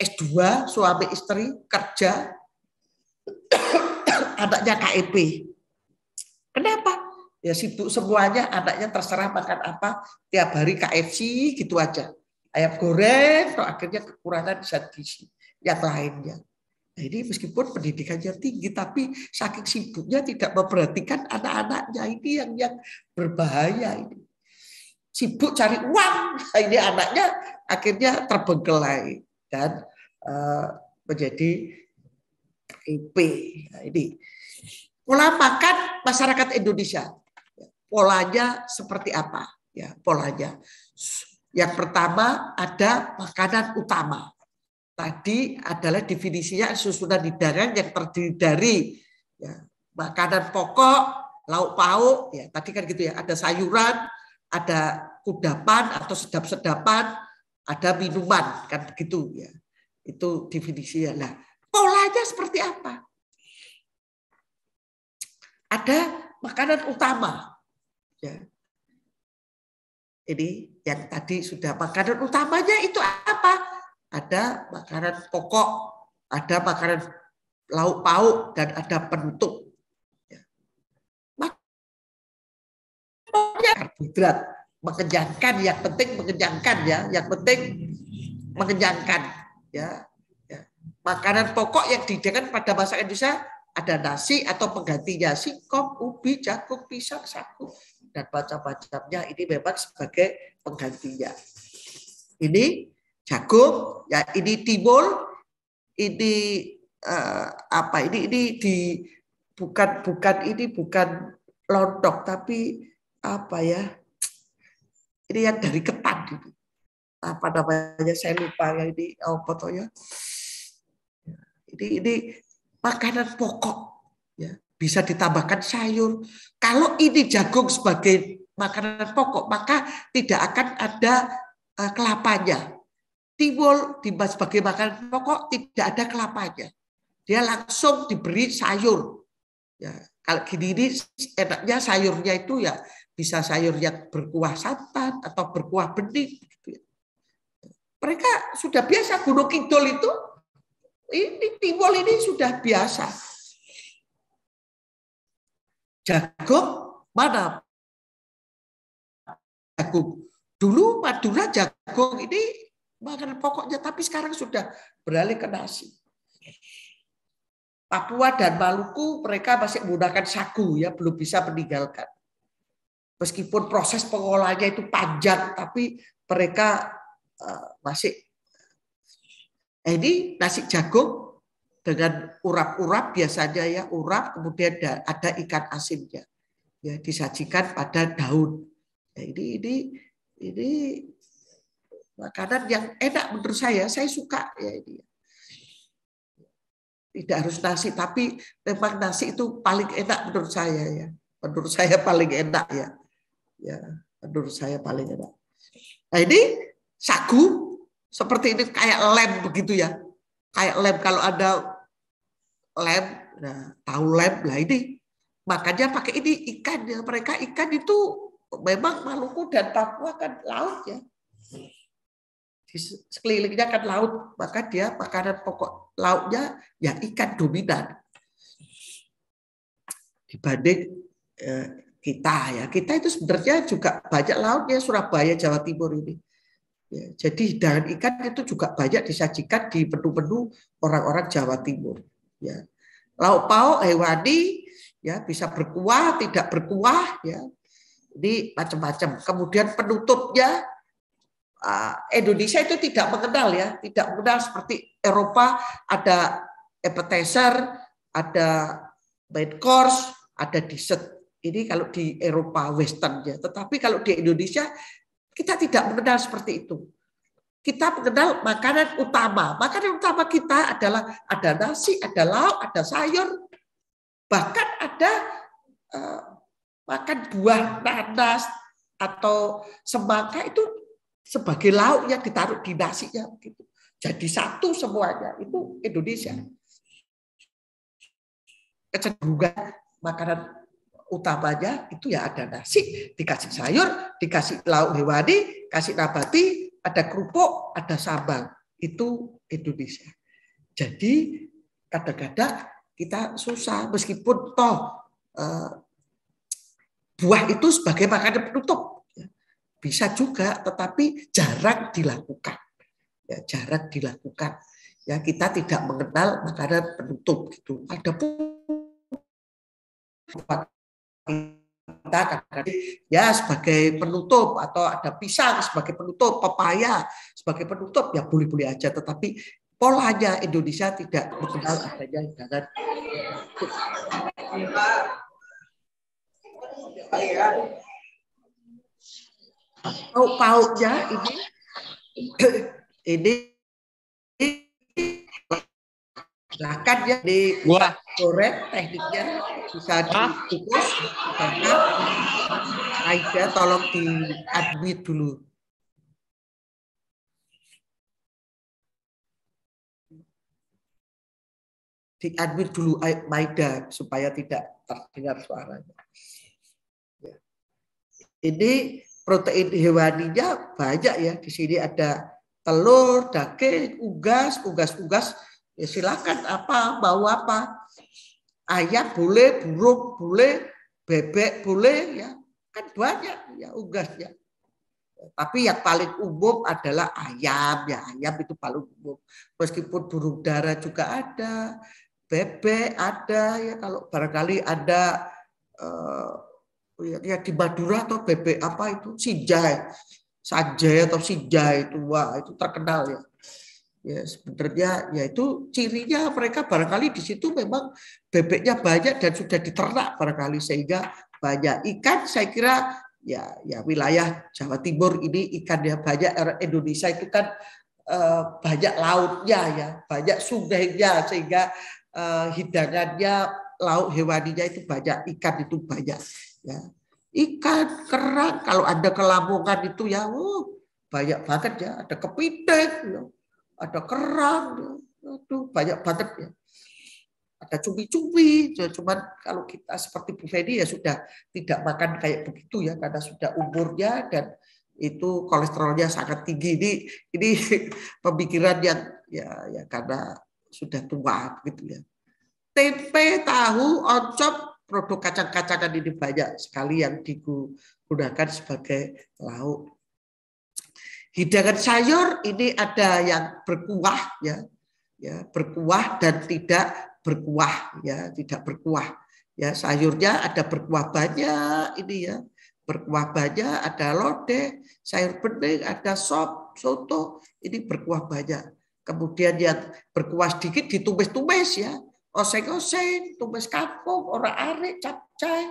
S2, suami istri, kerja, anaknya KEP. Kenapa? Ya sibuk semuanya, anaknya terserah makan apa, tiap hari KFC gitu aja. Ayam goreng, atau akhirnya kekurangan zat gizi. yang lainnya. Nah, ini meskipun pendidikannya tinggi, tapi saking sibuknya tidak memperhatikan anak-anaknya. Ini yang berbahaya ini. Sibuk cari uang, nah, ini anaknya akhirnya terbengkelai dan menjadi IP. Nah, ini pola makan masyarakat Indonesia. Polanya seperti apa? Ya, polanya. Yang pertama ada makanan utama. Tadi adalah definisinya susunan hidangan yang terdiri dari ya, makanan pokok, lauk pauk, ya tadi kan gitu ya, ada sayuran, ada kudapan atau sedap-sedapan, ada minuman, kan begitu ya. Itu definisinya. Nah, polanya seperti apa? Ada makanan utama. Ya. Ini yang tadi sudah makanan utamanya itu apa? Ada makanan pokok, ada makanan lauk pauk, dan ada penutup. Karbohidrat mengenyangkan, yang penting mengenyangkan ya, yang penting mengenyangkan ya. Makanan pokok yang dihidangkan pada masyarakat Indonesia ada nasi atau penggantinya, singkong, ubi, jagung, pisang, sagu, dan macam-macamnya. Ini memang sebagai penggantinya. Ini jagung, ya ini timbul, ini apa? Ini bukan lontong, tapi apa ya? Ini yang dari ketan. Apa namanya? Saya lupa ya ini. Fotonya. Ini makanan pokok, ya bisa ditambahkan sayur. Kalau ini jagung sebagai makanan pokok, maka tidak akan ada kelapanya. Timbul sebagai makanan pokok tidak ada kelapanya. Dia langsung diberi sayur. Ya, kalau gini ini enaknya sayurnya itu ya bisa sayur yang berkuah santan atau berkuah bening. Gitu ya. Mereka sudah biasa, Gunung Kidul itu ini timbul ini sudah biasa. Jagung mana? Jagung. Dulu Madura jagung ini makanan pokoknya, tapi sekarang sudah beralih ke nasi. Papua dan Maluku mereka masih menggunakan sagu ya, belum bisa meninggalkan. Meskipun proses pengolahannya itu panjang, tapi mereka masih. Ini nasi jagung dengan urap-urap biasanya ya, urap, kemudian ada ikan asinnya. Ya, disajikan pada daun. Nah, ini makanan yang enak menurut saya suka ya ini. Tidak harus nasi, tapi memang nasi itu paling enak menurut saya ya. Menurut saya paling enak ya. Ya, menurut saya paling enak. Nah, ini sagu seperti ini kayak lem begitu ya. Kayak lem, kalau ada lem, nah, tahu lem lah ini. Makanya pakai ini ikan ya. Mereka ikan itu memang Maluku dan Papua kan laut ya. Di sekelilingnya kan laut, maka dia makanan pokok lautnya ya ikan dominan dibanding kita ya. Kita itu sebenarnya juga banyak lautnya, Surabaya, Jawa Timur ini. Ya, jadi hidangan ikan itu juga banyak disajikan di menu-menu orang-orang Jawa Timur. Ya. Lauk pauk hewani ya bisa berkuah, tidak berkuah ya. Ini macam-macam. Kemudian penutupnya Indonesia itu tidak mengenal ya, tidak mengenal seperti Eropa ada appetizer, ada main course, ada dessert. Ini kalau di Eropa Western ya. Tetapi kalau di Indonesia kita tidak mengenal seperti itu. Kita mengenal makanan utama. Makanan utama kita adalah ada nasi, ada lauk, ada sayur, bahkan ada makan buah nanas atau semangka itu sebagai lauk yang ditaruh di nasinya gitu. Jadi satu semuanya itu Indonesia. Kecenderungan makanan utamanya itu ya ada nasi, dikasih sayur, dikasih lauk hewani, kasih nabati, ada kerupuk, ada sambal. Itu Indonesia. Jadi kadang-kadang kita susah meskipun toh buah itu sebagai makanan penutup. Bisa juga, tetapi jarang dilakukan. Ya, jarang dilakukan. Ya, kita tidak mengenal makanan penutup gitu. Ada pun kita ya sebagai penutup, atau ada pisang sebagai penutup, pepaya sebagai penutup, ya boleh-boleh aja. Tetapi polanya Indonesia tidak mengenal adanya hidangan pauknya ini silakan ya digoreng, tekniknya bisa dikukus. Aida tolong di-unmute dulu. Di-unmute dulu Maida supaya tidak terdengar suaranya. Ini protein hewaninya banyak ya. Di sini ada telur, daging, unggas. Ya silakan mau apa. Ayam boleh, burung boleh, bebek boleh ya. Kan banyak ya unggasnya. Tapi yang paling umum adalah ayam ya. Ayam itu paling umum. Meskipun burung dara juga ada, bebek ada ya. Kalau barangkali ada ya di Madura atau bebek apa itu sanjay atau sinjai itu, wah itu terkenal ya. Ya sebenarnya ya itu cirinya mereka barangkali di situ memang bebeknya banyak dan sudah diternak barangkali sehingga banyak ikan. Saya kira ya wilayah Jawa Timur ini ikannya banyak. Indonesia itu kan banyak lautnya ya, banyak sungainya sehingga hidangannya lauk hewaninya itu banyak, ikan itu banyak ya. Ikan, kerang, kalau Anda ke Lamongan itu ya banyak banget ya, ada kepiting ya, ada kerang ya. Aduh, banyak banget ya. Ada cumi-cumi, cuman kalau kita seperti Bu Feni ya sudah tidak makan kayak begitu ya, karena sudah umurnya dan itu kolesterolnya sangat tinggi. Ini pemikiran yang ya karena sudah tua gitu ya. Tempe, tahu, oncom, produk kacang-kacangan ini banyak sekali yang digunakan sebagai lauk. Hidangan sayur ini ada yang berkuah ya, berkuah dan tidak berkuah ya, tidak berkuah. Ya, sayurnya ada berkuah banyak ini ya. Berkuah banyak, ada lodeh, sayur bening, ada sop, soto, ini berkuah banyak. Kemudian yang berkuah sedikit ditumis-tumis ya. Oseng-oseng, tumis kangkung, orak-arik, capcay.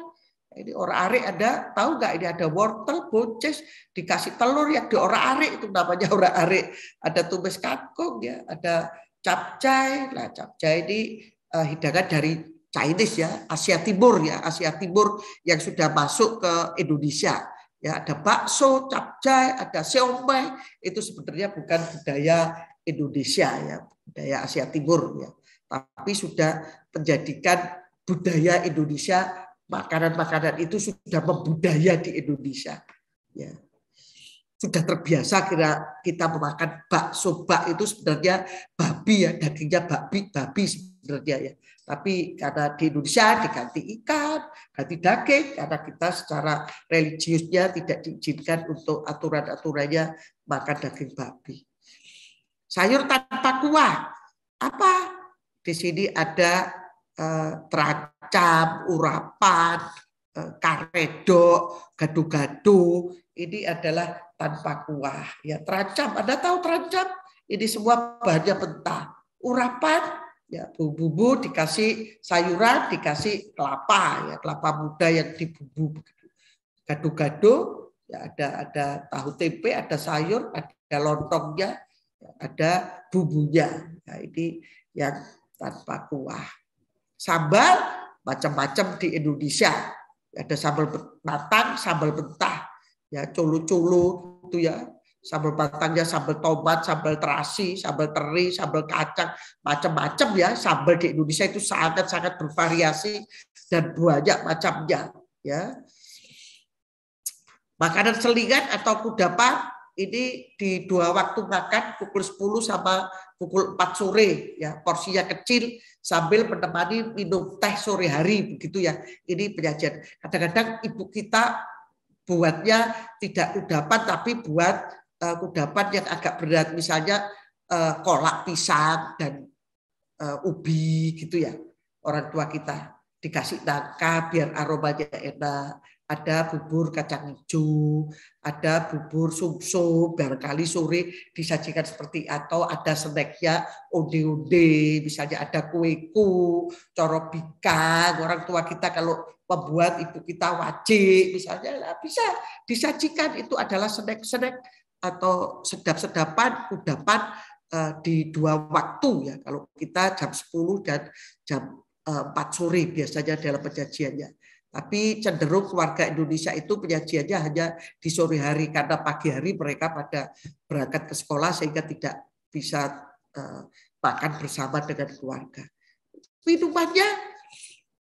Ini orak-arik ada, tahu nggak ini ada wortel, buncis, dikasih telur yang diorak-arik, itu namanya orak-arik. Ada tumis kangkung ya, ada capcay. Nah, capcay ini hidangan dari Chinese ya, Asia Timur ya, Asia Timur yang sudah masuk ke Indonesia. Ya, ada bakso, capcay, ada siomay, itu sebenarnya bukan budaya Indonesia ya, budaya Asia Timur ya. Tapi sudah menjadikan budaya Indonesia, makanan-makanan itu sudah membudaya di Indonesia. Ya. Sudah terbiasa kita memakan bakso. Bak itu sebenarnya babi ya, dagingnya babi sebenarnya ya. Tapi karena di Indonesia diganti ikan, ganti daging, karena kita secara religiusnya tidak diizinkan untuk aturan-aturannya makan daging babi. Sayur tanpa kuah, apa? Di sini ada terancam, urapan, karedok, gado-gado. Ini adalah tanpa kuah. Ya, terancam. Anda tahu terancam? Ini semua bahannya mentah. Urapan, ya bumbu dikasih sayuran, dikasih kelapa, ya kelapa muda yang dibumbu. Gado-gado, ya ada tahu tempe, ada sayur, ada lontongnya, ada bumbunya. Nah, ini yang tanpa kuah. Sambal macam-macam di Indonesia. Ada sambal batang, sambal mentah, ya colo-colo itu ya. Sambal batangnya sambal tomat, sambal terasi, sambal teri, sambal kacang, macam-macam ya. Sambal di Indonesia itu sangat-sangat bervariasi dan banyak macamnya, ya. Makanan selingan atau kudapan ini di 2 waktu makan, pukul 10 sama pukul 4 sore ya, porsinya kecil sambil menemani minum teh sore hari begitu ya. Ini penyajian. Kadang-kadang ibu kita buatnya tidak kudapan tapi buat kudapan yang agak berat, misalnya kolak pisang dan ubi gitu ya. Orang tua kita dikasih nangka biar aromanya enak. Ada bubur kacang hijau, ada bubur sumsum, barangkali sore disajikan seperti atau ada snacknya onde-onde, misalnya ada kueku, corobika, orang tua kita kalau membuat ibu kita wajik, misalnya bisa disajikan, itu adalah snack-snack atau sedap-sedapan, kudapan di 2 waktu ya. Kalau kita jam 10 dan jam 4 sore biasanya dalam penyajiannya. Tapi cenderung keluarga Indonesia itu penyajiannya hanya di sore hari karena pagi hari mereka pada berangkat ke sekolah sehingga tidak bisa makan bersama dengan keluarga. Minumannya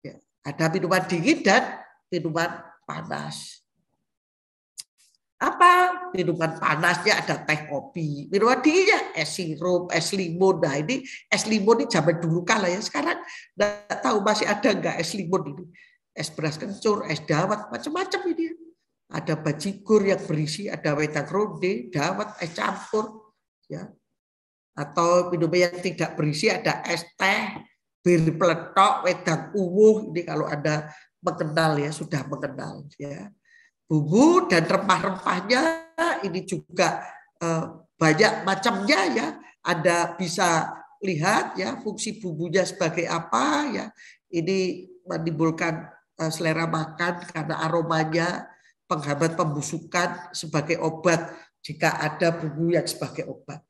ya, ada minuman dingin dan minuman panas. Apa? Minuman panasnya ada teh kopi. Minuman dinginnya es sirup, es limun. Nah ini es limun ini zaman dulu kala ya. Sekarang nggak tahu masih ada nggak es limun ini. Es beras kencur, es dawet, macam-macam ini. Ada bajigur yang berisi, ada wedang ronde, dawet, es campur. Ya. Atau minuman yang tidak berisi ada es teh, bir peletok, wedang uwuh. Ini kalau Anda mengenal ya, sudah mengenal ya. Bumbu dan rempah-rempahnya ini juga banyak macamnya ya. Anda bisa lihat ya fungsi bumbunya sebagai apa ya. Ini menimbulkan selera makan karena aromanya, penghambat pembusukan sebagai obat jika ada bumbu yang sebagai obat.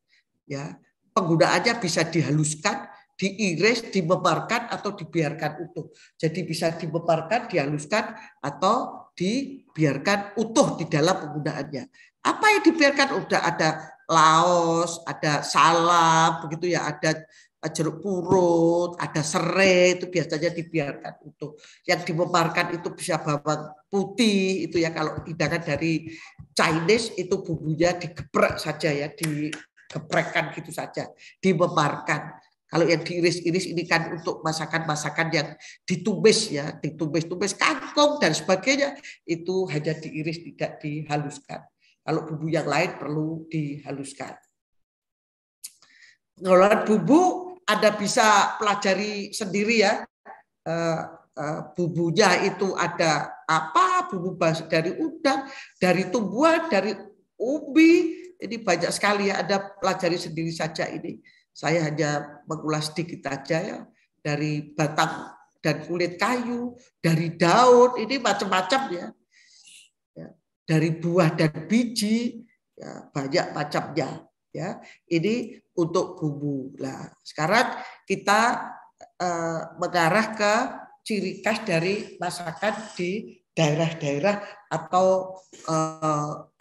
Ya, penggunaannya bisa dihaluskan, diiris, dimemarkan atau dibiarkan utuh. Jadi bisa dimemarkan, dihaluskan atau dibiarkan utuh di dalam penggunaannya. Apa yang dibiarkan? Udah ada laos, ada salam, begitu ya, ada jeruk purut, ada serai, itu biasanya dibiarkan utuh. Yang dimemarkan itu bisa bawang putih, itu ya kalau hidangan dari Chinese itu bumbunya digeprek saja ya, digeprekkan gitu saja, dimemarkan. Kalau yang diiris-iris ini kan untuk masakan-masakan yang ditumis ya, ditumis-tumis kangkung dan sebagainya, itu hanya diiris tidak dihaluskan. Kalau bumbu yang lain perlu dihaluskan. Pengolahan bumbu Anda bisa pelajari sendiri ya. Bumbunya itu ada apa? Bumbu dari udang, dari tumbuhan, dari ubi. Ini banyak sekali ya. Anda pelajari sendiri saja ini. Saya hanya mengulas sedikit aja ya, dari batang dan kulit kayu, dari daun, ini macam-macam ya. Dari buah dan biji, ya, banyak macamnya. Ya, ini untuk bumbu. Nah, sekarang kita mengarah ke ciri khas dari masakan di daerah-daerah atau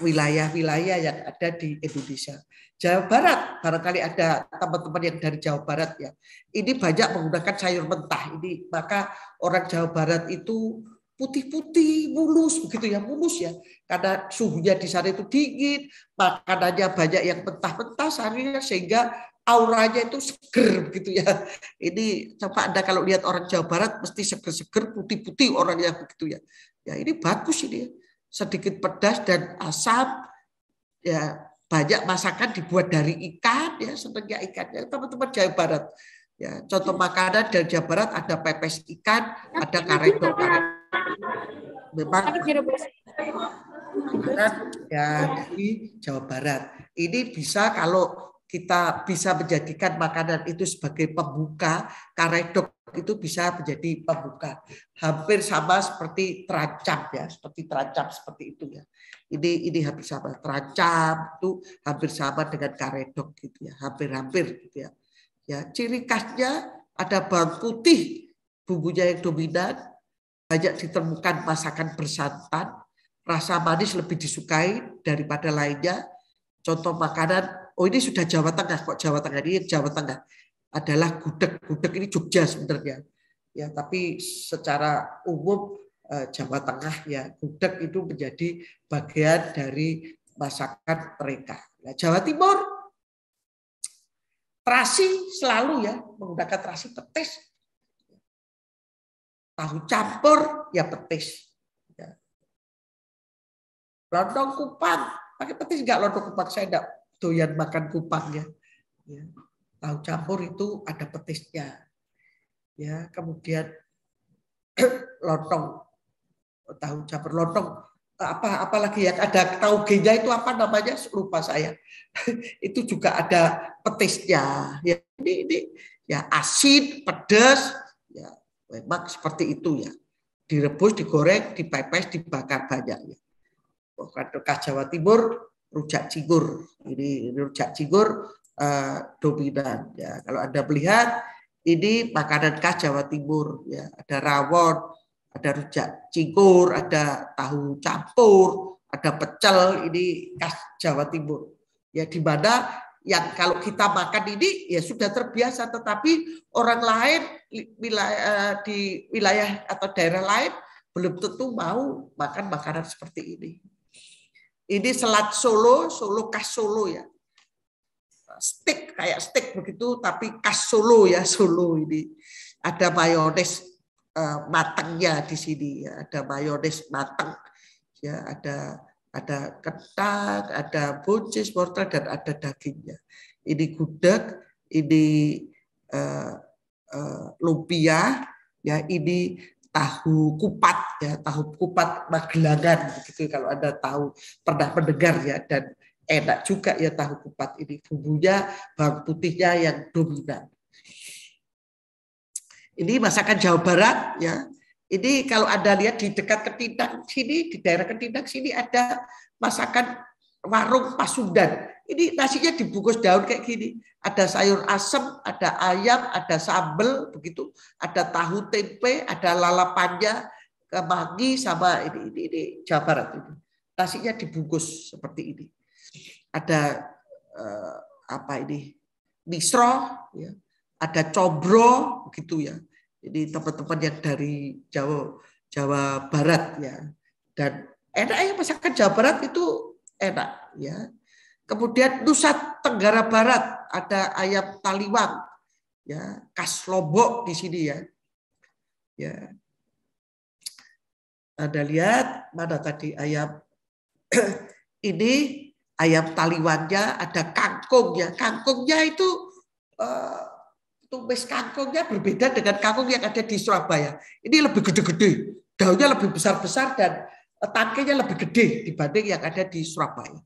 wilayah-wilayah yang ada di Indonesia. Jawa Barat, barangkali ada teman-teman yang dari Jawa Barat ya. Ini banyak menggunakan sayur mentah. Ini maka orang Jawa Barat itu putih-putih, mulus begitu ya, mulus ya. Karena suhunya di sana itu dingin, makanannya banyak yang mentah-mentah sehingga auranya itu seger begitu ya. Ini coba Anda kalau lihat orang Jawa Barat mesti seger-seger, putih-putih orangnya begitu ya. Ya ini bagus ini. Sedikit pedas dan asam ya. Banyak masakan dibuat dari ikan ya, senangnya ikan ya teman-teman Jawa Barat ya. Contoh makanan dari Jawa Barat ada pepes ikan, ada karedok. Memang makanan dari Jawa Barat ini bisa, kalau kita bisa menjadikan makanan itu sebagai pembuka, karedok itu bisa menjadi pembuka. Hampir sama seperti terancam ya, seperti terancam seperti itu ya. Ini hampir sama, terancam itu hampir sama dengan karedok gitu ya, hampir-hampir gitu ya. Ya, ciri khasnya ada bawang putih, bumbunya yang dominan, banyak ditemukan masakan bersantan, rasa manis lebih disukai daripada lainnya. Contoh makanan, oh ini sudah Jawa Tengah, kok Jawa Tengah, ini Jawa Tengah adalah gudeg. Gudeg ini Jogja sebenarnya. Ya, tapi secara umum Jawa Tengah ya, gudeg itu menjadi bagian dari masakan mereka. Nah, Jawa Timur terasi selalu ya menggunakan terasi petis. Tahu campur ya petis. Ya. Lontong kupang pakai petis enggak? Lontong kupang saya enggak doyan makan kupang ya. Ya. Tahu campur itu ada petisnya. Ya, kemudian lontong, tahu campur lontong, apalagi yang ada tahu G-nya itu apa namanya, lupa saya. Itu juga ada petisnya. Ya, ini ya asin, pedas, ya memang seperti itu ya. Direbus, digoreng, dipepes, dibakar banyak ya. Khas Jawa Timur rujak cingur. Ini rujak cingur dominan ya. Kalau Anda melihat ini makanan khas Jawa Timur ya. Ada rawon, ada rujak cingur, ada tahu campur, ada pecel, ini khas Jawa Timur. Ya di mana yang kalau kita makan ini ya sudah terbiasa, tetapi orang lain di wilayah atau daerah lain belum tentu mau makan makanan seperti ini. Ini selat Solo, Solo khas Solo ya. Steak kayak steak begitu, tapi khas Solo ya, Solo ini. Ada mayones matangnya di sini ya, ada mayones matang ya, ada kentang, ada buncis, wortel, dan ada dagingnya. Ini gudeg, ini lumpia, ya ini tahu kupat ya, tahu kupat Magelangan begitu kalau Anda tahu, pernah mendengar ya, dan enak juga ya tahu kupat ini, bumbunya bawang putihnya yang dominan. Ini masakan Jawa Barat ya. Ini kalau Anda lihat di dekat Ketindang sini, di daerah Ketindang sini ada masakan warung Pasundan. Ini nasinya dibungkus daun kayak gini. Ada sayur asem, ada ayam, ada sambal begitu, ada tahu tempe, ada lalapannya, kemangi sama ini Jawa Barat ini. Nasinya dibungkus seperti ini. Ada apa ini? Misro ya. Ada combro begitu ya. Jadi teman-teman yang dari Jawa Barat ya. Dan enak ya masakan Jawa Barat itu enak ya. Kemudian Nusa Tenggara Barat ada ayam taliwang ya, khas Lombok di sini ya. Ya. Anda lihat mana tadi ayam ini ayam taliwangnya, ada kangkung ya. Kangkungnya itu tumis kangkungnya berbeda dengan kangkung yang ada di Surabaya. Ini lebih gede-gede, daunnya lebih besar-besar dan tangkainya lebih gede dibanding yang ada di Surabaya.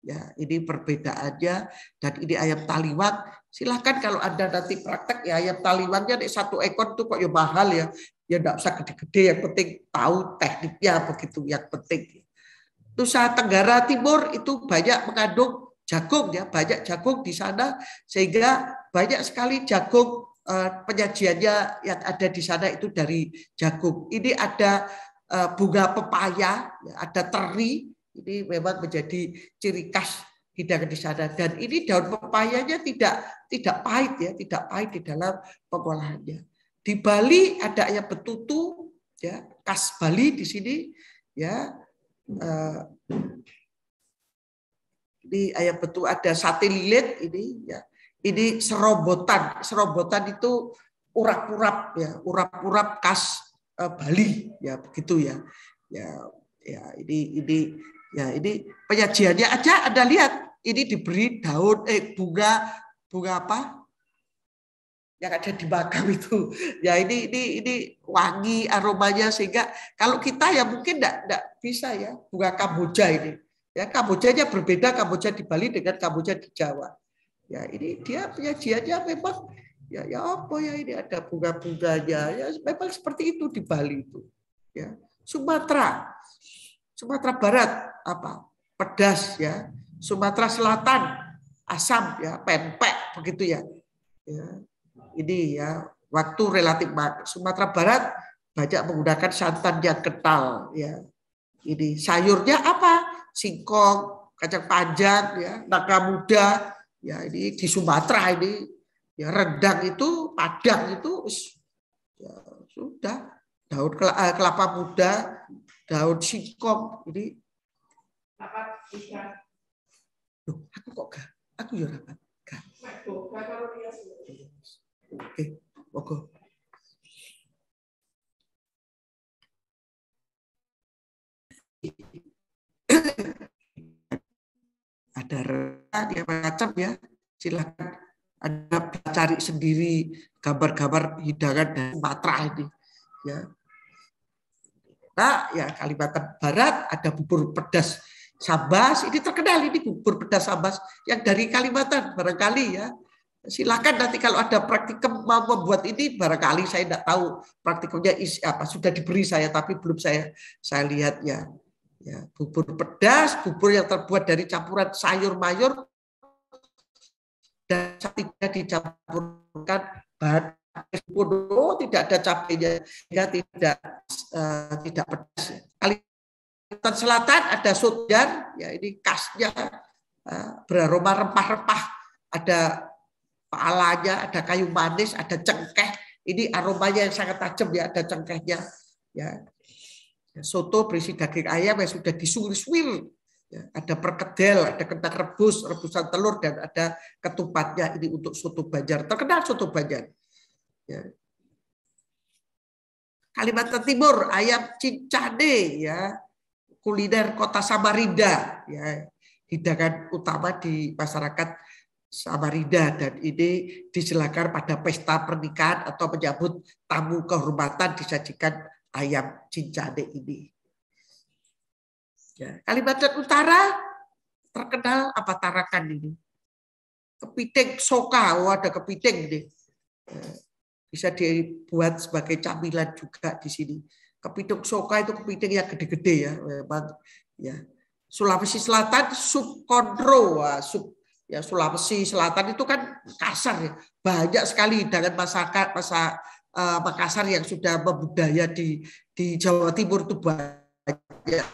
Ya, ini perbedaannya. Dan ini ayam taliwang. Silahkan kalau Anda nanti praktek ya, ayam taliwangnya satu ekor itu kok ya mahal ya. Ya enggak usah gede-gede, yang penting tahu tekniknya begitu yang penting. Nusa Tenggara Timur itu banyak mengandung jagung ya, banyak jagung di sana sehingga banyak sekali jagung, penyajiannya yang ada di sana itu dari jagung. Ini ada bunga pepaya, ada teri. Ini memang menjadi ciri khas hidangan di sana. Dan ini daun pepayanya tidak pahit ya, tidak pahit di dalam pengolahannya. Di Bali ada ayam betutu ya, khas Bali di sini ya. Ini ayam betutu, ada sate lilit ini ya. Ini serobotan. Serobotan itu urap-urap ya, urap-urap khas Bali ya, begitu ya. Ya ini ya, ini penyajiannya aja Anda lihat, ini diberi daun bunga apa yang ada di makam itu ya, ini wangi aromanya, sehingga kalau kita ya mungkin enggak bisa ya, bunga kamboja ini ya, kambojanya berbeda, kamboja di Bali dengan kamboja di Jawa ya. Ini dia penyajiannya memang ya apa ya, ini ada bunga-bunganya ya, memang seperti itu di Bali itu ya. Sumatera Barat apa? Pedas ya. Sumatera Selatan asam ya, pempek begitu ya. Ya. Ini ya waktu relatif. Sumatera Barat banyak menggunakan santan yang kental ya. Ini sayurnya apa? Singkong, kacang panjang ya, nangka muda ya. Ini di Sumatera ini ya, rendang itu, padang itu ya, sudah daun kelapa muda, daun singkong ini. Loh, aku kok gak? Aku ya rapat. Gak. Oke, oke. Ada dia macam ya. Silakan Anda cari sendiri gambar-gambar hidangan dari Sumatera ini. Ya. Nah, ya Kalimantan Barat ada bubur pedas sambas, ini terkenal ini bubur pedas sambas yang dari Kalimantan barangkali ya. Silakan nanti kalau ada praktikum mau membuat ini, barangkali saya tidak tahu praktikumnya apa, sudah diberi saya tapi belum saya lihat ya. Ya, bubur pedas, bubur yang terbuat dari campuran sayur mayur dan tidak dicampurkan bahan tidak ada cabenya, ya tidak pedas. Kalimantan Selatan ada sojan, ya ini khasnya beraroma rempah-rempah, ada palanya, ada kayu manis, ada cengkeh. Ini aromanya yang sangat tajam ya, ada cengkehnya. Ya. Soto berisi daging ayam yang sudah disuwir-suwir. Ya, ada perkedel, ada kentang rebus, rebusan telur, dan ada ketupatnya. Ini untuk soto Banjar. Terkenal soto Banjar. Ya. Kalimantan Timur, ayam cincane, ya, kuliner kota Samarinda, ya, hidangan utama di masyarakat Samarinda, dan ini disilakan pada pesta pernikahan atau menyambut tamu kehormatan disajikan ayam cincane ini. Ya, Kalimantan Utara terkenal apa Tarakan ini? Kepiting soka, oh ada kepiting ini. Bisa dibuat sebagai camilan juga di sini. Kepiting soka itu kepiting yang gede-gede ya, memang. Ya. Sulawesi Selatan sup kondro, sup ya Sulawesi Selatan itu kan kasar ya, banyak sekali dengan masyarakat Makassar yang sudah membudaya di Jawa Timur itu banyak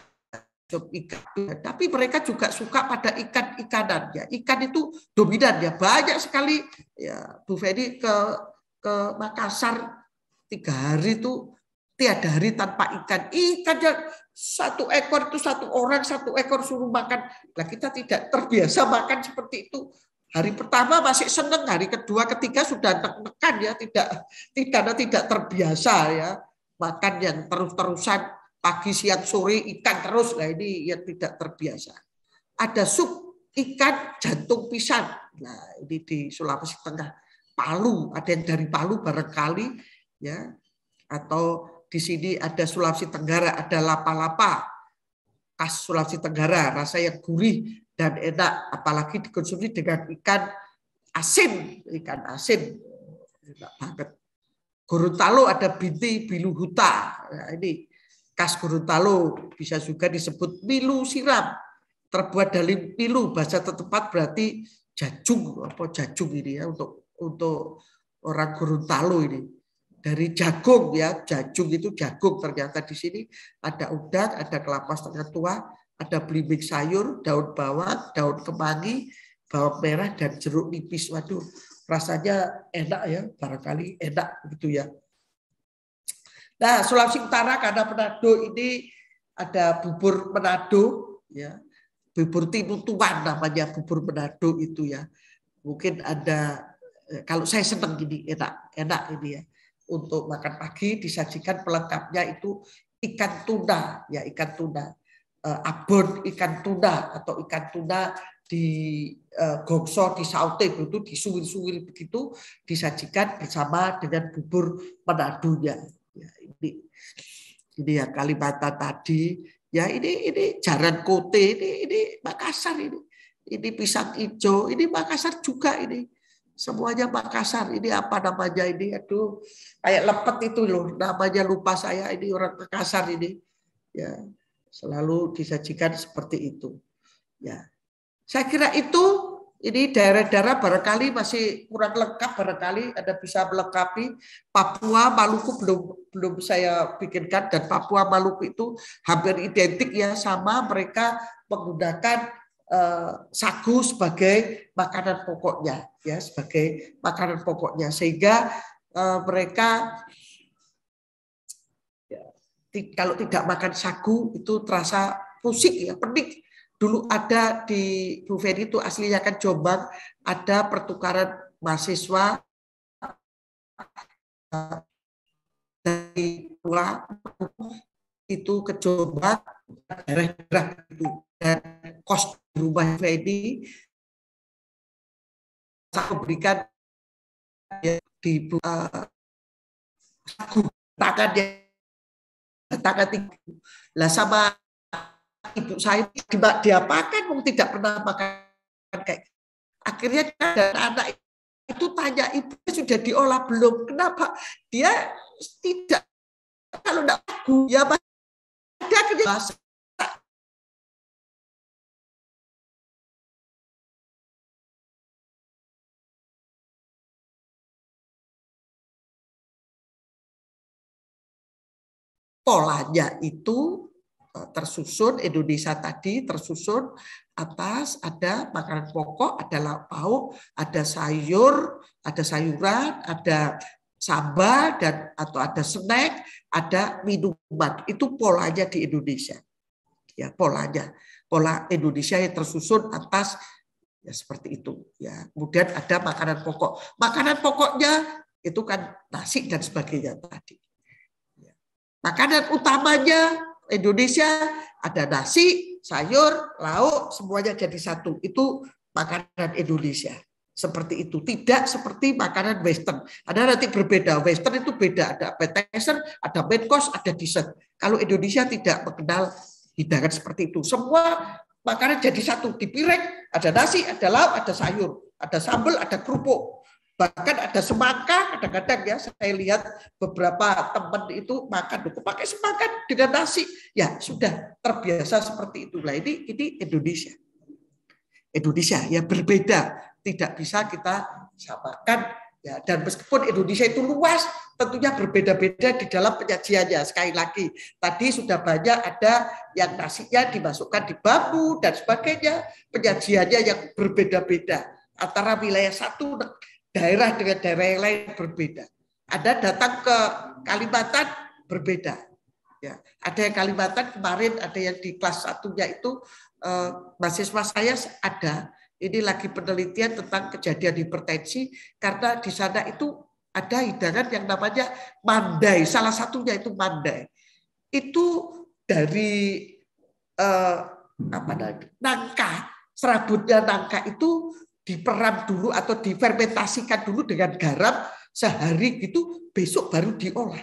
ikan. Tapi mereka juga suka pada ikan-ikanan ya. Ikan itu dominan ya, banyak sekali ya. Bu Feni ke Makassar 3 hari itu tiada hari tanpa ikan. Ikannya 1 ekor itu 1 orang 1 ekor suruh makan. Nah, kita tidak terbiasa makan seperti itu. Hari pertama masih senang, hari kedua, ketiga sudah nek-nekan ya, tidak terbiasa ya makan yang terus-terusan pagi, siang, sore ikan terus. Nah, ini yang tidak terbiasa. Ada sup ikan jantung pisang. Nah, ini di Sulawesi Tengah. Palu, ada yang dari Palu barangkali ya. Atau di sini ada Sulawesi Tenggara, ada lapa-lapa. Khas Sulawesi Tenggara, rasa yang gurih dan enak, apalagi dikonsumsi dengan ikan asin. Enak banget. Gorontalo ada binti biluhuta. Nah, ini khas Gorontalo, bisa juga disebut milu siram, terbuat dari milu, bahasa setempat berarti jajung, apa jajung ini ya, untuk orang Gorontalo ini dari jagung ya, jajung itu jagung. Ternyata di sini ada udang, ada kelapa setengah tua, ada belimbing sayur, daun bawang, daun kemangi, bawang merah, dan jeruk nipis. Waduh, rasanya enak ya, barangkali enak gitu ya. Nah, Sulawesi Utara karena Manado ini ada bubur Manado ya. Bubur tinutuan namanya bubur Manado itu ya. Mungkin ada, kalau saya senang gini, enak ini ya. Untuk makan pagi disajikan pelengkapnya itu ikan tuna ya, ikan tuna. Abon ikan tuna atau ikan tuna di gongso, di saute itu disuwir-suwir begitu, disajikan bersama dengan bubur Manadonya. Ya, ini ya Kalimantan tadi ya, ini jaran kote, ini Makassar ini pisang hijau, ini Makassar juga ini, semuanya Makassar. Ini apa namanya ini, aduh kayak lepet itu loh namanya, lupa saya, ini orang Makassar ini ya, selalu disajikan seperti itu ya. Saya kira itu. Ini daerah-daerah barangkali masih kurang lengkap, barangkali Anda bisa melengkapi. Papua, Maluku belum saya bikinkan, dan Papua Maluku itu hampir identik ya, sama mereka menggunakan sagu sebagai makanan pokoknya ya, sebagai makanan pokoknya, sehingga mereka ya, kalau tidak makan sagu itu terasa pusing ya, pening. Dulu ada di Bu Feni itu aslinya kan Jombang, ada pertukaran mahasiswa dari Papua itu ke Jombang, daerah-daerah itu, dan kos di rumah Feni saya memberikan ya di tangan tinggi. Lah sama ibu saya diapakan, tidak pernah makan kayak. Akhirnya anak itu tanya, ibu sudah diolah belum? Kenapa? Dia tidak, kalau tidak ragu, ya dia akhirnya masak. Polanya itu tersusun, Indonesia tadi tersusun atas ada makanan pokok, ada lauk pauk, ada sayur, ada sayuran, ada sambal dan atau ada snack, ada minuman. Itu polanya di Indonesia. Ya, polanya. Pola Indonesia yang tersusun atas ya seperti itu ya. Kemudian ada makanan pokok. Makanan pokoknya itu kan nasi dan sebagainya tadi. Makanan utamanya Indonesia ada nasi, sayur, lauk, semuanya jadi satu. Itu makanan Indonesia. Seperti itu. Tidak seperti makanan Western. Ada nanti berbeda. Western itu beda. Ada appetizer, ada main course, ada dessert. Kalau Indonesia tidak mengenal hidangan seperti itu. Semua makanan jadi satu. Di piring ada nasi, ada lauk, ada sayur. Ada sambal, ada kerupuk. Bahkan ada semangka, kadang-kadang ya saya lihat beberapa teman itu makan pakai semangka dengan nasi, ya sudah terbiasa seperti itulah. Ini Indonesia. Indonesia ya berbeda, tidak bisa kita samakan ya. Dan meskipun Indonesia itu luas, tentunya berbeda-beda di dalam penyajiannya. Sekali lagi, tadi sudah banyak ada yang nasinya dimasukkan di bambu dan sebagainya, penyajiannya yang berbeda-beda antara wilayah satu daerah dengan daerah yang lain berbeda. Ada datang ke Kalimantan berbeda. Ya, ada yang Kalimantan kemarin, ada yang di kelas satunya itu mahasiswa saya ada. Ini lagi penelitian tentang kejadian hipertensi karena di sana itu ada hidangan yang namanya mandai. Salah satunya itu mandai. Itu dari nangka, serabutnya nangka itu diperam dulu atau difermentasikan dulu dengan garam sehari gitu, besok baru diolah.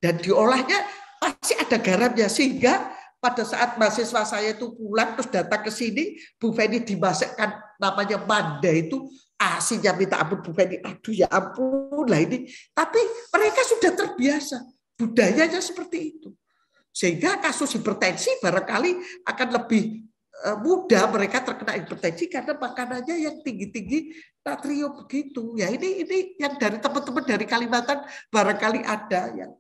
Dan diolahnya pasti ada garamnya, sehingga pada saat mahasiswa saya itu pulang terus datang ke sini, Bu Feni dimasakkan namanya manda itu, asinnya minta ampun Bu Feni, aduh ya ampun lah ini. Tapi mereka sudah terbiasa, budayanya seperti itu. Sehingga kasus hipertensi barangkali akan lebih mudah mereka terkena hipertensi karena makanannya yang tinggi-tinggi natrium begitu. Ya ini yang dari teman-teman dari Kalimantan barangkali ada yang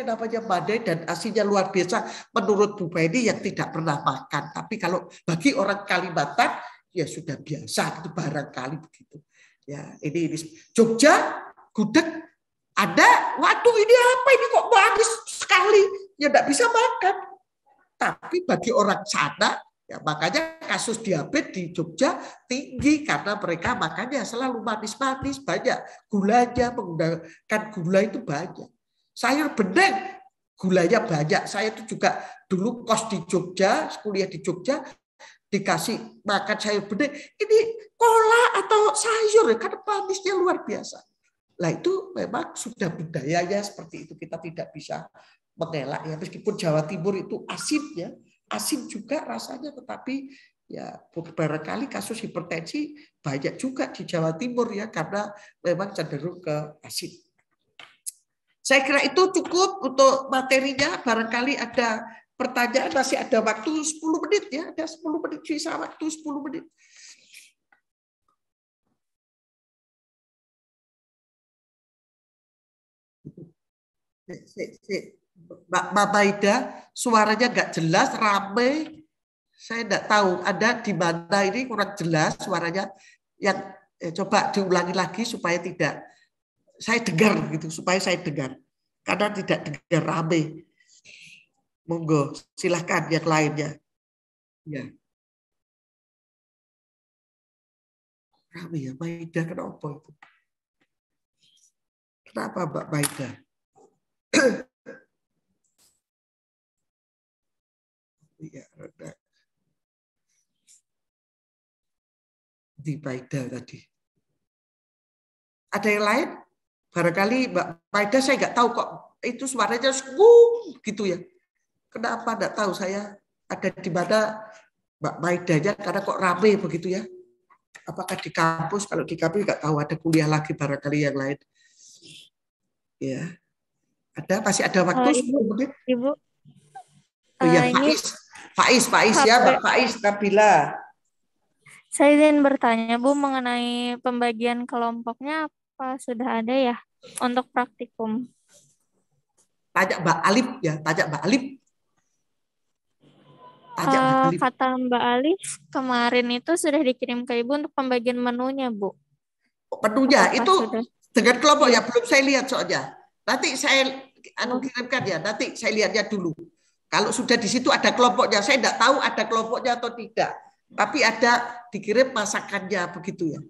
namanya badai dan asinnya luar biasa menurut Bu Feni yang tidak pernah makan. Tapi kalau bagi orang Kalimantan ya sudah biasa itu barangkali begitu. Ya ini Jogja gudeg ada, waduh ini apa ini kok manis sekali, ya tidak bisa makan. Tapi bagi orang sana ya, makanya kasus diabetes di Jogja tinggi karena mereka makannya selalu manis-manis, banyak gulanya, menggunakan gula itu banyak. Sayur bening gulanya banyak. Saya itu juga dulu kos di Jogja, kuliah di Jogja, dikasih makan sayur bening, ini kola atau sayur karena manisnya luar biasa. Nah itu memang sudah budayanya seperti itu, kita tidak bisa mengelak ya, meskipun Jawa Timur itu asin ya. Asin juga rasanya, tetapi ya beberapa kali kasus hipertensi banyak juga di Jawa Timur ya karena memang cenderung ke asin. Saya kira itu cukup untuk materinya. Barangkali ada pertanyaan, masih ada waktu 10 menit ya, ada 10 menit, sisa waktu 10 menit. Mbak Maida, suaranya nggak jelas, ramai. Saya tidak tahu ada di mana, ini kurang jelas suaranya. Yang coba diulangi lagi supaya tidak saya dengar gitu, supaya saya dengar. Karena tidak dengar ramai. Monggo, silahkan yang lainnya. Ya. Ramai ya, Maida kenapa itu? Kenapa Mbak Maida? Iya, di Maida tadi. Ada yang lain? Barangkali Mbak Maida saya nggak tahu kok itu suaranya skung gitu ya. Kenapa nggak tahu saya ada di mana Mbak Maidanya karena kok rame begitu ya. Apakah di kampus? Kalau di kampus nggak tahu ada kuliah lagi barangkali yang lain. Ya, masih ada waktu 10 menit. Ibu, Oh iya, ini Faiz ya, Mbak Faiz Nabila. saya ingin bertanya Bu mengenai pembagian kelompoknya apa sudah ada ya untuk praktikum? Tanya Mbak Alif ya, tanya Mbak Alif. Kata Mbak Alif kemarin itu sudah dikirim ke Ibu untuk pembagian menunya Bu. Menunya Apakah itu sudah? dengan kelompok Iya. ya belum saya lihat soalnya. Nanti saya kirimkan ya, nanti saya lihatnya dulu. Kalau sudah di situ ada kelompoknya, saya tidak tahu ada kelompoknya atau tidak. Tapi ada dikirim masakannya begitu ya.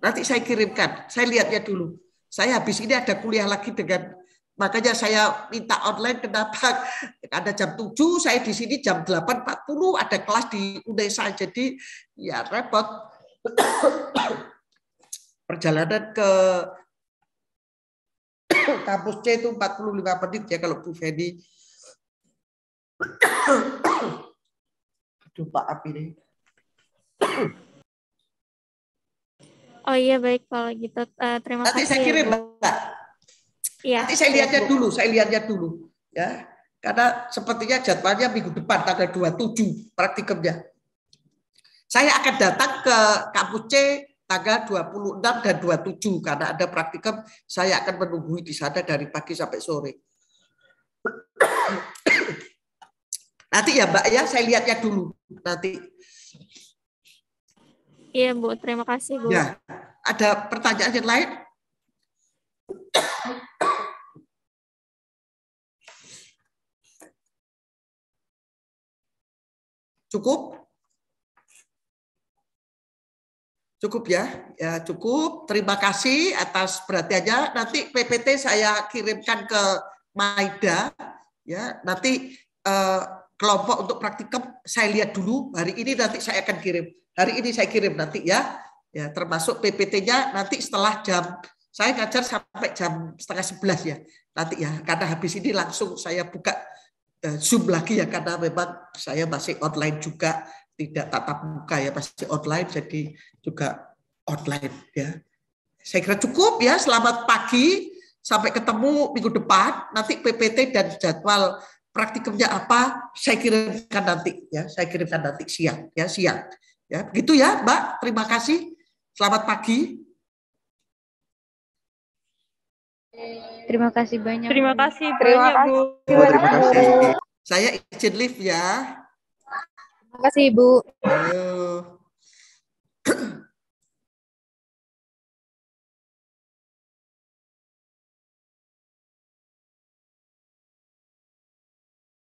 Nanti saya kirimkan, saya lihatnya dulu. Saya habis ini ada kuliah lagi dengan, makanya saya minta online. Kenapa? Ada jam 7, saya di sini jam 8.40 ada kelas di UNESA, jadi ya repot. Perjalanan ke kampus C itu 45 menit ya kalau Bu Feni. Aduh Pak Api ini. Oh iya baik kalau gitu. Terima Nanti kasih saya kirim, ya, Bu. Mbak. Iya. Nanti saya lihatnya dulu, ya. Karena sepertinya jadwalnya minggu depan tanggal 27 praktikumnya. Saya akan datang ke kampus C tanggal 26 dan 27 karena ada praktikum, saya akan menunggu di sana dari pagi sampai sore. Nanti ya Mbak ya, saya lihatnya dulu nanti. Iya Bu, terima kasih Bu. Ya, ada pertanyaan yang lain? Cukup? Cukup ya? Ya cukup. Terima kasih atas perhatiannya. Nanti PPT saya kirimkan ke Maida. Ya, nanti kelompok untuk praktikum saya lihat dulu. Hari ini nanti saya akan kirim. Hari ini saya kirim nanti ya. Ya, termasuk PPT-nya nanti setelah jam, saya ngajar sampai jam 10:30 ya. Nanti ya, karena habis ini langsung saya buka Zoom lagi ya, karena memang saya masih online juga, tidak tatap muka ya, masih online, jadi juga online ya. Saya kira cukup ya. Selamat pagi, sampai ketemu minggu depan. Nanti PPT dan jadwal praktikumnya apa saya kirimkan nanti ya. Saya kirimkan nanti siang ya, siang. Ya, begitu ya, Mbak. Terima kasih. Selamat pagi. Terima kasih banyak. Terima kasih banyak, Bu. Terima kasih. Saya izin live ya. Terima kasih, Ibu. Ayo.